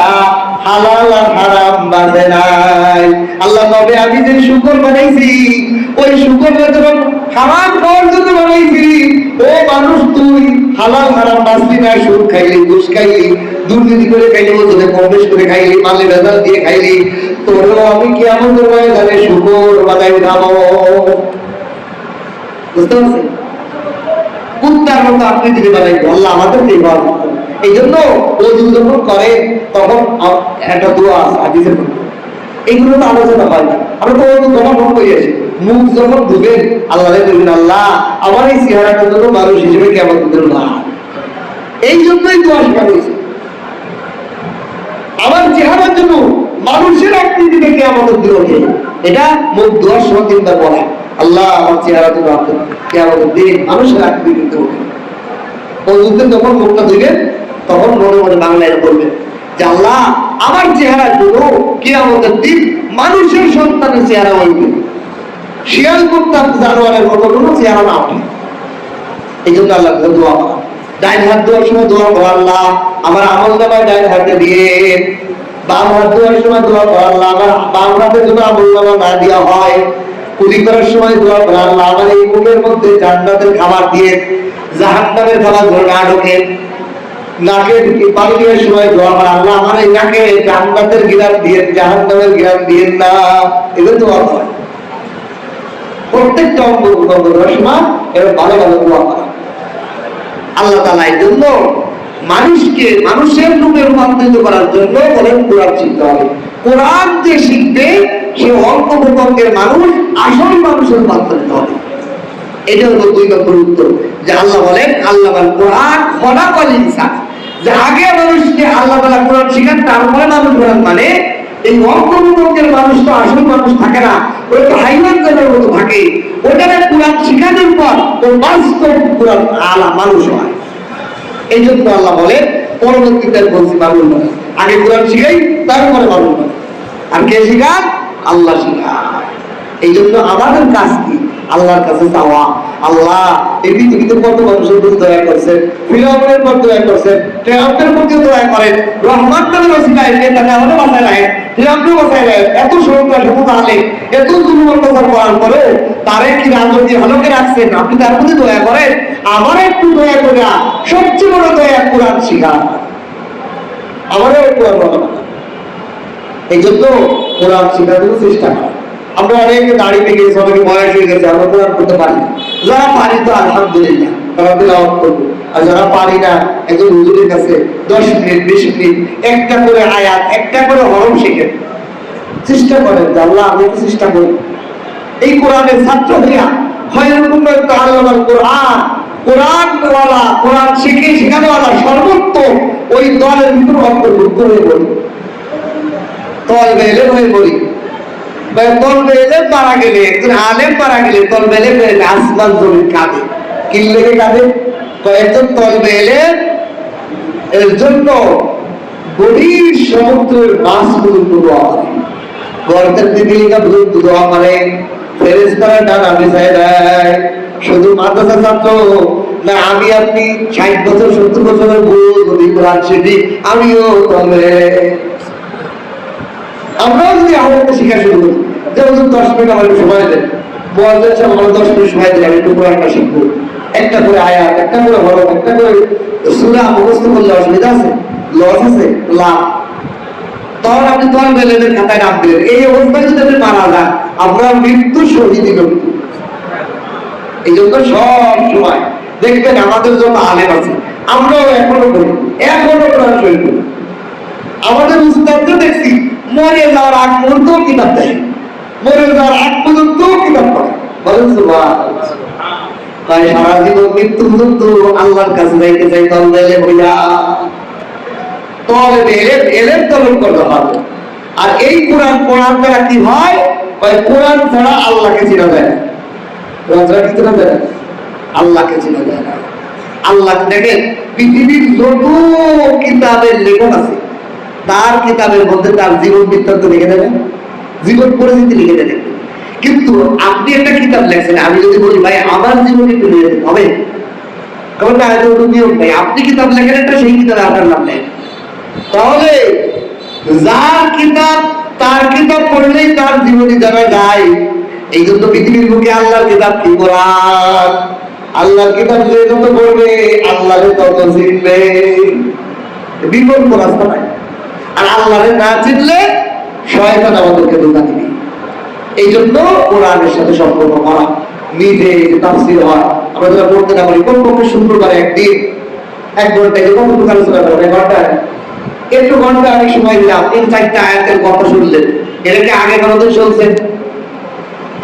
হালাল আর হারাম বাঁধে নাই, আল্লাহ তবে আমি যে শুকর বানাইছি, ওই শুকরটা যখন হারাম খাওয়ার জন্য বানাইছি, ও মানুষ তুই হালাল হারাম বাঁচলি না, সুদ খাইলি, ঘুষ খাইলি, দুর্নীতি করে খাইলি, ওজনে কম বেশ করে খাইলি, মালে ভেজাল দিয়ে খাইলি, তোরও আমি কিয়ামতের ময়দানে শুকর বানাই খাবো। বুঝতে পারছেন? কুত্তার মতো আকৃতি বানাইবো আল্লাহ আমাদেরকে। এই জন্য ওযু যখন করে তখন একটা দোয়া আছে হাদিসের মধ্যে, এইগুলো তো আলোচনা হয় না। আমরা তো ওযু যখন করিয়েছি, মুখ যখন ধুবেন আল্লাহরে বলবেন, আল্লাহ আমার এই চেহারাটার জন্য মানুষ হিসেবে কিয়ামতের দিন না। এই জন্যই দোয়া শেখা হয়েছে, আমার চেহারার জন্য মানুষের আকৃতি থেকে কিয়ামতের দিন ওঠে। এটা মুখ ধোয়ার সময় চিন্তা করা, আল্লাহ আমার চেহারা জন্য কিয়ামতের দিন মানুষের আকৃতিতে ওঠে। ওযুতে যখন মুখটা ধুবেন তখন মনে মনে বাংলায় বলবেন যে আল্লাহ আমার চেহারার জন্য কিয়ামতের দিন মানুষের সন্তানের চেহারা হইবে, শিয়াল কুত্তা জানোয়ারের মতো কোনো চেহারা না ওঠে। এই জন্য আল্লাহ দোয়া করা, ডাইন হাত দেওয়ার সময় দোয়া করা, আল্লাহ আমার আমল নামায় ডাইন হাতে দিয়ে, বাম হাত দেওয়ার সময় দোয়া করা, আল্লাহ আমার বাম হাতের জন্য আমল নামা না দেওয়া হয়। কুলি করার সময় দোয়া করা, আল্লাহ আমার এই মুখের মধ্যে জান্নাতের খাবার দিয়ে জাহান্নামের খাবার ধরে না ঢোকে। নাকে পানি দেওয়ার সময় দোয়া করা, আল্লাহ আমার এই নাকে জান্নাতের গিরান দিয়ে জাহান্নামের গিরান দিয়ে না। এগুলো দোয়া হয় প্রত্যেকটা অঙ্গ দেওয়ার সময়, এরকম ভালো ভালো দোয়া করা। আল্লাহ তাআলা এই জন্য মানুষকে মানুষের রূপে রূপান্তরিত করার জন্য বলেন কোরআন শিখতে হবে। কোরআন যে শিখবে সে অল্প প্রকল্পের মানুষ আসল মানুষের রূপান্তরিত হবে। এটা হলো 2 নম্বর উত্তর। যে আল্লাহ বলেন আল্লাহ কোরআন খলাকাল ইনসান, যে আগে মানুষকে আল্লাহ তাআলা কোরআন শিখান, তারপরে মানুষ কোরআন মানে। এই অল্প প্রকল্পের মানুষ তো আসল মানুষ থাকে না, ওই তো হাইওয়ান জাতের মতো থাকে। ওখানে কোরআন শিখানোর পর ও বাস্তব কোরআন আলা মানুষ হয়। এই জন্য আল্লাহ বলেন পরবর্তীতে বলছি মানুষ নয়, আগে কোরআন শিখাই তারপরে মানুষ নয়। আর কে শিখান? আল্লাহ শিখায়। এই জন্য আমাদের কাজ কি? আল্লাহর কাছে চাওয়া, আল্লাহ এই পৃথিবীতে কত মানুষের প্রতি দয়া করছেন, ফিরাউনের প্রতি দয়া করছেন, ফিরাউনের প্রতি দয়া করেন, রহমান নামের ওসিলায় নেতানিয়াহুকে বাঁচায় রাখেন, ফিরাউনকে বাঁচায় রাখেন, এত সন্ত্রাস এত আলে এত জুলুম অত্যাচার করার পরে তারে কি রাজনীতি ভালোকে রাখছেন, আপনি তার প্রতি দয়া করেন? আমার একটু দয়া করে, সবচেয়ে বড় দয়া কোরআন শিখা, আমারও কোরআন বলা। এই জন্য কোরআন শিখার জন্য চেষ্টা করা। আমরা অনেকে দাঁড়িয়ে গেছি, অনেকে বয়স হয়ে গেছে, আমরা কোরআন করতে পারি না। যারা পারি তো আলহামদুলিল্লাহ, তারা তিলাওয়াত করবো। আর যারা পারি না, একজন হুজুরের কাছে 10 মিনিট 20 মিনিট একটা করে আয়াত, একটা করে হরফ শিখেন, চেষ্টা করেন। আল্লাহ আমি তো চেষ্টা করি এই কোরআনের ছাত্র হইয়া হয় এরকম আল্লাহ কোরআন, কোরআনওয়ালা, কোরআন শিখে শেখানোওয়ালা সর্বোত্তম ওই দলের ভিতরে অন্তর্ভুক্ত হয়ে বলি, তলবে এলেম হয়ে বলি। তলবে এলেম মারা গেলে, একজন আলেম মারা গেলে তলবে এলেম আসমান জমিন কাঁদে। কি লেগে কাঁদে? কয়েকজন তলবে এলেম এর জন্য গভীর সমুদ্রের মাছ পর্যন্ত দোয়া করে, গর্তের দিদিকা পর্যন্ত দোয়া করে, ফেরেশতারা ডানা বিছায় দেয়। শুধু মাদ্রাসা ছাত্র না, আমি আপনি 60 বছর 70 বছরের বুড়ো যদি কোরআন শিখি, আমিও তবে আমরাও যদি আমাদের শিক্ষা শুরু করি, যেমন 10 মিনিট আমাকে সময় দেন, বয়স আমার 10 মিনিট সময় দেন, আমি একটু কোরআনটা শিখবো, একটা করে আয়াত, একটা করে হরফ, একটা করে সূরা মুখস্থ করলে অসুবিধা আছে? লস আছে? লাভ। তখন আপনি তখন বেলেনের খাতায় নাম দিলেন। এই অবস্থায় যদি আপনি মারা যান, আপনার মৃত্যু শহীদ মৃত্যু। এই জন্য সব সময় দেখবেন আমাদের জন্য আলেম আছে, আমরাও এখনো করি, এখনো কোরআন শহীদ করি। আমাদের উস্তাদকে দেখছি মরে যাওয়ার আগ পর্যন্ত কিতাব দেয়, মরে যাওয়ার আগ পর্যন্ত কিতাব পড়ে। বলেন সুবহানাল্লাহ। তাই সারা জীবন মৃত্যু পর্যন্ত আল্লাহর কাছে যাইতে চাই, তলবে এলেম হইয়া, তলবে এলেম তলব করতে হবে। আর এই কোরআন পড়ার দ্বারা কি হয়? কোরআন ছাড়া আল্লাহকে চেনা যায় না। কোরআন ছাড়া কি চেনা যায় না? আল্লাহকে চেনা যায় না। আল্লাহ দেখেন, পৃথিবীর যত কিতাবের লেখক আছে, তার কিতাবের মধ্যে তার জীবন বৃত্তান্ত লিখে দেবেন, জীবন পরিচিতি লিখে দেবেন। কিন্তু আপনি একটা কিতাব লেখছেন, আমি যদি বলি ভাই আমার জীবন একটু লিখে দেবেন, হবে? কারণ না, এত নিয়ম নেই। আপনি কিতাব লেখেন একটা, সেই কিতাবে আপনার নাম নেই। তাহলে যার কিতাব, তার কিতাব পড়লেই তার জীবনী জানা যায়। এই জন্য পৃথিবীর বুকে আল্লাহর কিতাব কি? কোরআন। আল্লাহর কিতাব যে যত পড়বে, আল্লাহরে তত চিনবে, বিকল্প রাস্তা নাই। আর আল্লাহরে না চিনলে শয়তান আমাদেরকে ধোঁকা দিবে। এই জন্য কোরআনের সাথে সম্পর্ক করা, নিজে তাফসীর হয়, আমরা যারা পড়তে না পারি কমপক্ষে শুক্রবারে একদিন 1 ঘন্টা কতটুকু আলোচনা করবেন? 1 ঘন্টা, একটু ঘন্টা আমি সময় দিলাম, 3-4টা আয়াতের কথা শুনলেন, এটাকে আগে কোনদিন শুনছেন?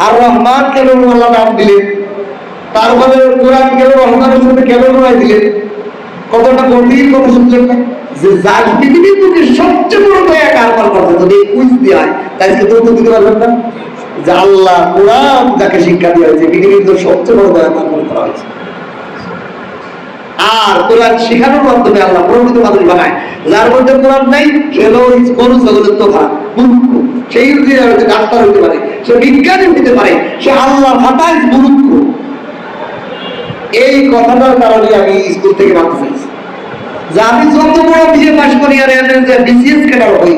আর রহমান কেন আল্লাহ নাম দিলেন, তারপরে কোরআন কেন রহমানের সাথে কেন নয় দিলেন, কতটা গভীর কথা শুনলেন না? যে যার পৃথিবীর বুকে সবচেয়ে বড় দয়া কারবার করতে যদি কুইজ দেওয়া হয়, তাই তো দিতে পারবেন না যে আল্লাহ কোরআন যাকে শিক্ষা দেওয়া হয়েছে, পৃথিবীর সবচেয়ে বড় দয়া কারবার করা হয়েছে। আর কোরআন শেখানোর মাধ্যমে আল্লাহ প্রকৃত মানুষ বানায়। যার মধ্যে কোরআন নাই, সে হলো কোন জগতের তোফা, মূর্খ। সেই হচ্ছে ডাক্তার হইতে পারে, সে বিজ্ঞানী হইতে পারে, সে আল্লাহ হাতায় মূর্খ। এই কথাটার কারণে আমি স্কুল থেকে ভাবতে চাইছি যে আমি যত বড় বিএ পাস করি আর বিসিএস ক্যাডার হই,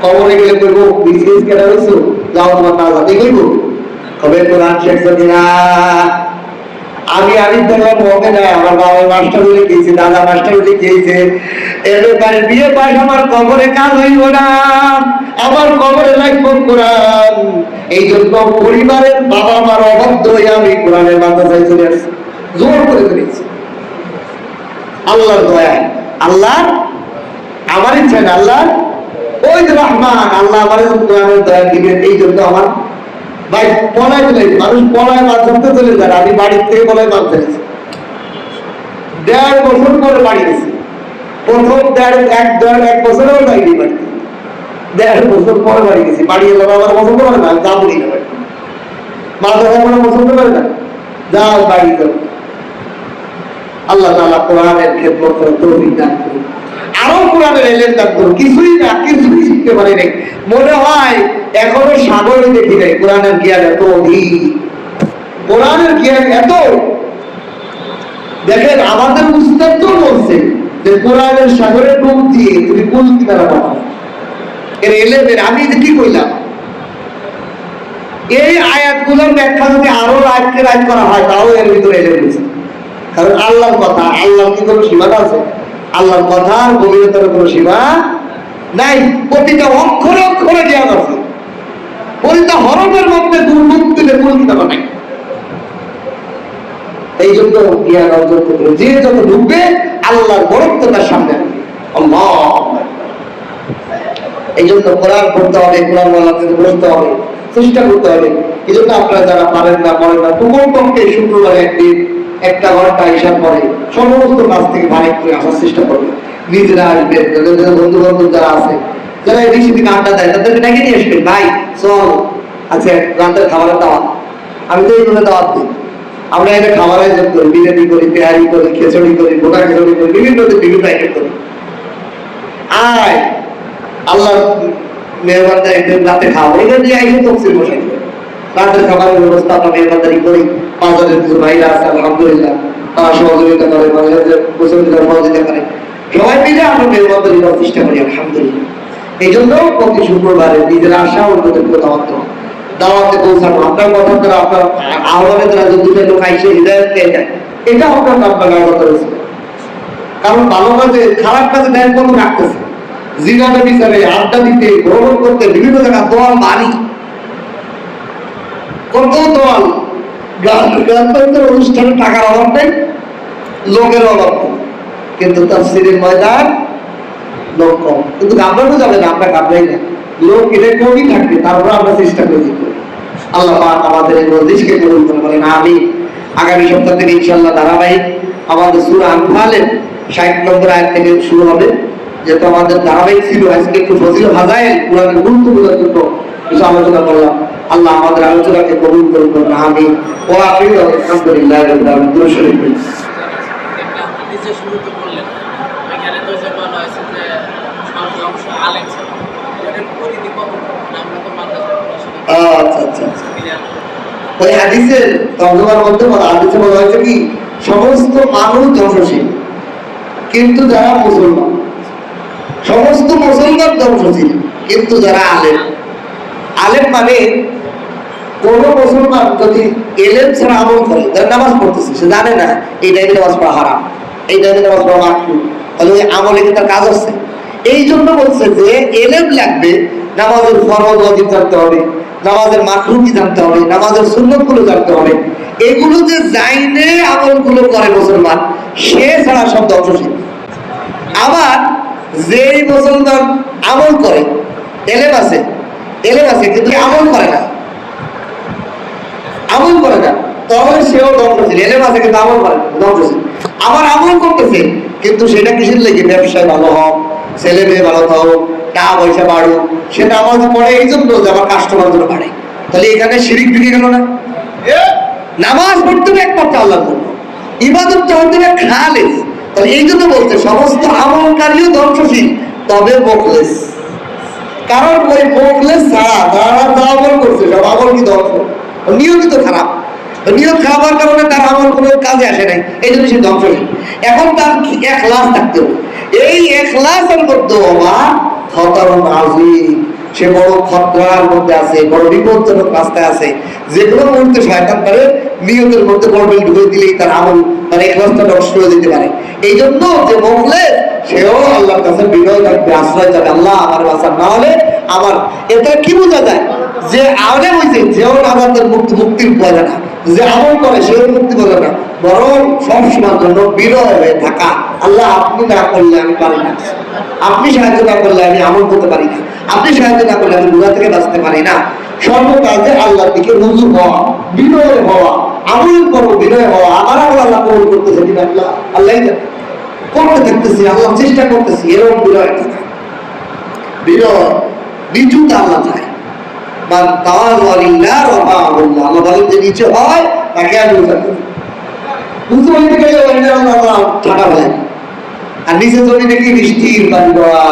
খবরে গেলে করবো বিসিএস ক্যাডার হয়েছো, যাও তোমার কাজ হাতে করবো, কবে কোরআন শেখছো কিনা। আমি দেখলাম ওকে না, আমার বাবা মাস্টার বলে গিয়েছে, দাদা মাস্টার বলে গিয়েছে, এবার বিয়ে পাশ আমার কবরে কাজ হইব না, আমার কবরে লাগবো কোরআন। এই জন্য পরিবারের বাবা মার অবাধ্য হয়ে আমি কোরআনের মাদ্রাসায় চলে আসছি, জোর করে ফেলেছি। আল্লাহর দয়া, আল্লাহ আমার ইচ্ছা না, আল্লাহ ওই যে রহমান, আল্লাহ আমার কোরআনের দয়া দিবেন। এই জন্য আমার ভাই পলায় চলে, মানুষ পলায় মাছ ধরতে চলে যায়, আমি বাড়ির থেকে পলায় মাছ ধরেছি। 1.5 বছর পরে বাড়ি গেছি, প্রথম 1 বছরেও যাইনি বাড়িতে, 1.5 বছর পরে বাড়ি গেছি। বাড়ি এলাম আমার পছন্দ করে না, যাবো না বাড়ি, মাছ ধরা কোনো পছন্দ করে না, যাও বাড়ি যাও। আল্লাহ তাআলা কোরআনের খেদমত করার তৌফিক দান করুন, আরো কোরআনের ইলম দান করুন। কিছুই শিখতে পারি নাই, মনে হয় এখনো সাগরে দেখি নাই। কোরআনের জ্ঞান এত অধিক, কোরআনের জ্ঞান এত, দেখেন আমাদের উস্তাদ তো বলছে যে কোরআনের সাগরে ডুব দিয়ে তুমি কুল কিনারা পাবো, এর এলেমের আমি যে কি কইলাম, এই আয়াতগুলোর ব্যাখ্যা যদি আরো রায়কে রায় করা হয় তাও এর ভিতরে এলে রয়েছে। কারণ আল্লাহর কথা, আল্লাহর কি কোনো সীমা আছে? আল্লাহর কথার গভীরতার কোনো সীমা নাই। প্রতিটা অক্ষরে অক্ষরে জ্ঞান আছে, প্রতিটা হরফের মধ্যে দুর্মুখ দিলে কোন কিতাব নাই। এই জন্য জ্ঞান অর্জন করতে যে যত ঢুকবে আল্লাহর বরত্ব তার সামনে আসবে। আল্লাহ, এই জন্য কোরআন পড়তে হবে, কোরআন বলতে হবে, চেষ্টা করতে হবে। এই জন্য আপনারা যারা পারেন না পড়েন না, কমপক্ষে শুক্রবারে একদিন 1 ঘন্টা হিসাব করে সমস্ত কাজ থেকে ভারী করে আসার চেষ্টা করবে। নিজেরা আসবেন, বন্ধু বান্ধব যারা আছে, যারা এই বেশি দিকে আড্ডা দেয় তাদেরকে ডেকে নিয়ে আসবেন। ভাই চল, আচ্ছা রাতের খাবারের দাওয়াত, আমি তো এইভাবে দাওয়াত দিই। আমরা এটা খাবার আয়োজন করি, বিরিয়ানি করি, তেহারি করি, খিচুড়ি করি, গোটা খিচুড়ি করি, বিভিন্ন আইটেম করি। আয় আল্লাহ মেহমানদারি একদিন রাতে খাওয়া, এটা দিয়ে আইসে তফসিল বসাই রাতের খাবারের ব্যবস্থা আমরা মেহমানদারি করি। বাজারের কিছু ভাইরা আছে আলহামদুলিল্লাহ, তারা সহযোগিতা করে, মাঝে মাঝে সহযোগিতা করে, সবাই মিলে আমরা মেহমানদারি করার চেষ্টা করি আলহামদুলিল্লাহ। এই জন্য প্রতি শুক্রবারে নিজের আশা অন্যদেরকে দাওয়াতে পৌঁছানো, আপনার কথা দ্বারা, আপনার আহ্বানের দ্বারা যদি দুটো লোক আইসে হৃদয় পেয়ে যায়, এটা আপনার কথা রয়েছে। কারণ ভালো কাজে খারাপ কাজে দেয় কত রাখতেছে, জিনাটা বিচারে, আড্ডা দিতে, ভ্রমণ করতে, বিভিন্ন জায়গা দোয়াল বাড়ি, কত দোয়াল, গান অনুষ্ঠানে টাকার অভাব নেই, লোকের অভাব নেই, কিন্তু তাফসীরের ময়দান লোক কম। কিন্তু ঘাবড়ানো যাবে না, আমরা ঘাবড়াই না, লোক এটা কমই থাকবে, তারপর আমরা চেষ্টা করে দিতে। আল্লাহ পাক আমাদের এই মজলিসকে কবুল করে বলেন আমিন। আগামী সপ্তাহ থেকে ইনশাআল্লাহ ধারাবাহিক আমাদের সূরা আনফালের 60 নম্বর আয়াত থেকে শুরু হবে, যেহেতু আমাদের ধারাবাহিক ছিল। আজকে একটু ফজিলত ফাজাইল কোরআনের গুরুত্বপূর্ণ কিছু আলোচনা করলাম। আল্লাহ আমাদের আলোচনাকে কবুল করুন আমিন। ওয়া আখিরু আলহামদুলিল্লাহি রাব্বিল আলামিন। দুরূদ শরীফ ওই হাদিসের তর্জমার মধ্যে হাদিসে বলা হয়েছে কি, সমস্ত মানুষ ধ্বংসশীল কিন্তু যারা মুসলমান, সমস্ত মুসলমান ধ্বংসশীল কিন্তু যারা আলেম। আলেম মানে কোন মুসলমান যদি এলেম ছাড়া আমল করে, যারা নামাজ পড়তেছে, সে জানে না এই টাইমে নামাজ পড়া হারাম, এই টাইমে নামাজ পড়া মাকরুহ, তাহলে ওই আমলে কি তার কাজ হচ্ছে? এই জন্য বলছে যে এলেম লাগবে, নামাজের ফরজ ওয়াজিব জানতে হবে, নামাজের মাকরুহ কি জানতে হবে, নামাজের সুন্নত গুলো জানতে হবে। এগুলো যে জাইনে আমলগুলো করে মুসলমান, সে ছাড়া সব ধ্বংসশীল। আবার যেই মুসলমান আমল করে, এলেম আছে কিন্তু আমল করে না, তাহলে সেও ধ্বংসশীল। এলেম আছে কিন্তু আমল করে না, ধ্বংসশীল। আবার আমল করতেছে কিন্তু সেটা কিসের লেগে? ব্যবসায় ভালো হোক, ছেলে মেয়ে ভালো থাকুক, টাকা পয়সা বাড়ুক, সে নামাজ পড়ে এই জন্য যে আমার কাস্টমার জন্য বাড়ে। তাহলে এখানে শিরিক ঢুকে গেল না? নামাজ পড়তে হবে একমাত্র আল্লাহর জন্য, ইবাদতটা হতে হবে খালেস। তাহলে এই জন্য বলছে সমস্ত আমলকারীও ধ্বংসশীল, তবে মুখলেস। কারণ ওই মুখলেস ছাড়া যারা যা আমল করছে সব আমল কি ধ্বংস, নিয়মিত খারাপ, নিয়ত খারাপ হওয়ার কারণে তার আমল কোনো কাজে আসে নাই, এই জন্য সে ধ্বংসশীল। এখন তার ইখলাস থাকতে হবে, এই ইখলাসের মধ্যে আমার খতরুন আযীম, সে বড় খতরার মধ্যে আছে, বড় বিপজ্জনক রাস্তায় আছে, যেগুলো মুহূর্তে শয়তান পারে নিয়তের মধ্যে গড়বড় ঢুকে দিলেই তার আমল, তার ইখলাসটা নষ্ট হয়ে যেতে পারে। এই জন্য যে মুখলেস, সেও আল্লাহর কাছে বিনয় থাকবে, আশ্রয় যাবে, আল্লাহ আমার বাঁচান, না হলে আমার। এটা কি বোঝা যায়? যে আলেম হইছে, যেও নামাজের মুক্তির পাবে না, যে আমল করে সেও মুক্তি পাবে না, বরং সবসময়ের জন্য বিনয় হয়ে থাকা। আল্লাহ আপনি না করলে আমি পারি না, আপনি সাহায্য না করলে আমি আমল করতে পারি না, আপনি সাহায্য না করলে আমি গুনাহ থেকে বাঁচতে পারি না। সর্বকাজে আল্লাহর দিকে রুজু হওয়া, বিনয় হওয়া, আমল করবো বিনয় হওয়া। আমার আমল আল্লাহ কবুল করতেছে কিনা আল্লাহ করতে থাকতেছি, আল্লাহ চেষ্টা করতেছি, এরকম বিনয় থাকা, বিনয় নিচুতা আল্লাহ চায়। আল্লাহ বলেন যে নিচে হয় তাকে আমি উঁচু হইতে গেলে ঠান্ডা হয়, আর নিচে জমি দেখি বৃষ্টির পানি দেওয়া।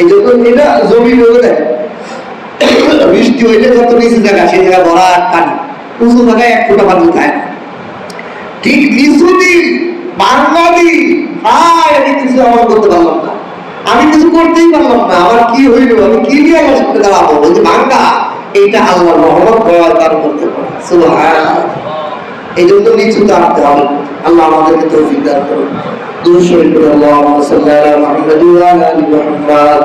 এই জন্য এটা জমি রোগে দেয়, বৃষ্টি হইলে যত নিচে জায়গা সেই জায়গা ভরা পানি, উঁচু জায়গায় 1 ফোঁটা পানি খায় না। ঠিক নিচুদি বাংলাদি, আমি কিছু আমার করতে পারলাম না, আমি কিছু করতেই পারলাম না, আমার কি হইল, আমি কি নিয়ে আমার সাথে দাঁড়াবো, ওই যে ভাঙ্গা, এইটা আল্লাহ রহমত হয় তার করতে পারে। সুবহানাল্লাহ। এই জন্য নিচু থাকতে হবে। আল্লাহ আমাদেরকে তৌফিক দান করুন। দুরূদ শরীফ পড়ে আল্লাহুম্মা সাল্লি আলা মুহাম্মাদ ওয়া আলা আলি মুহাম্মাদ।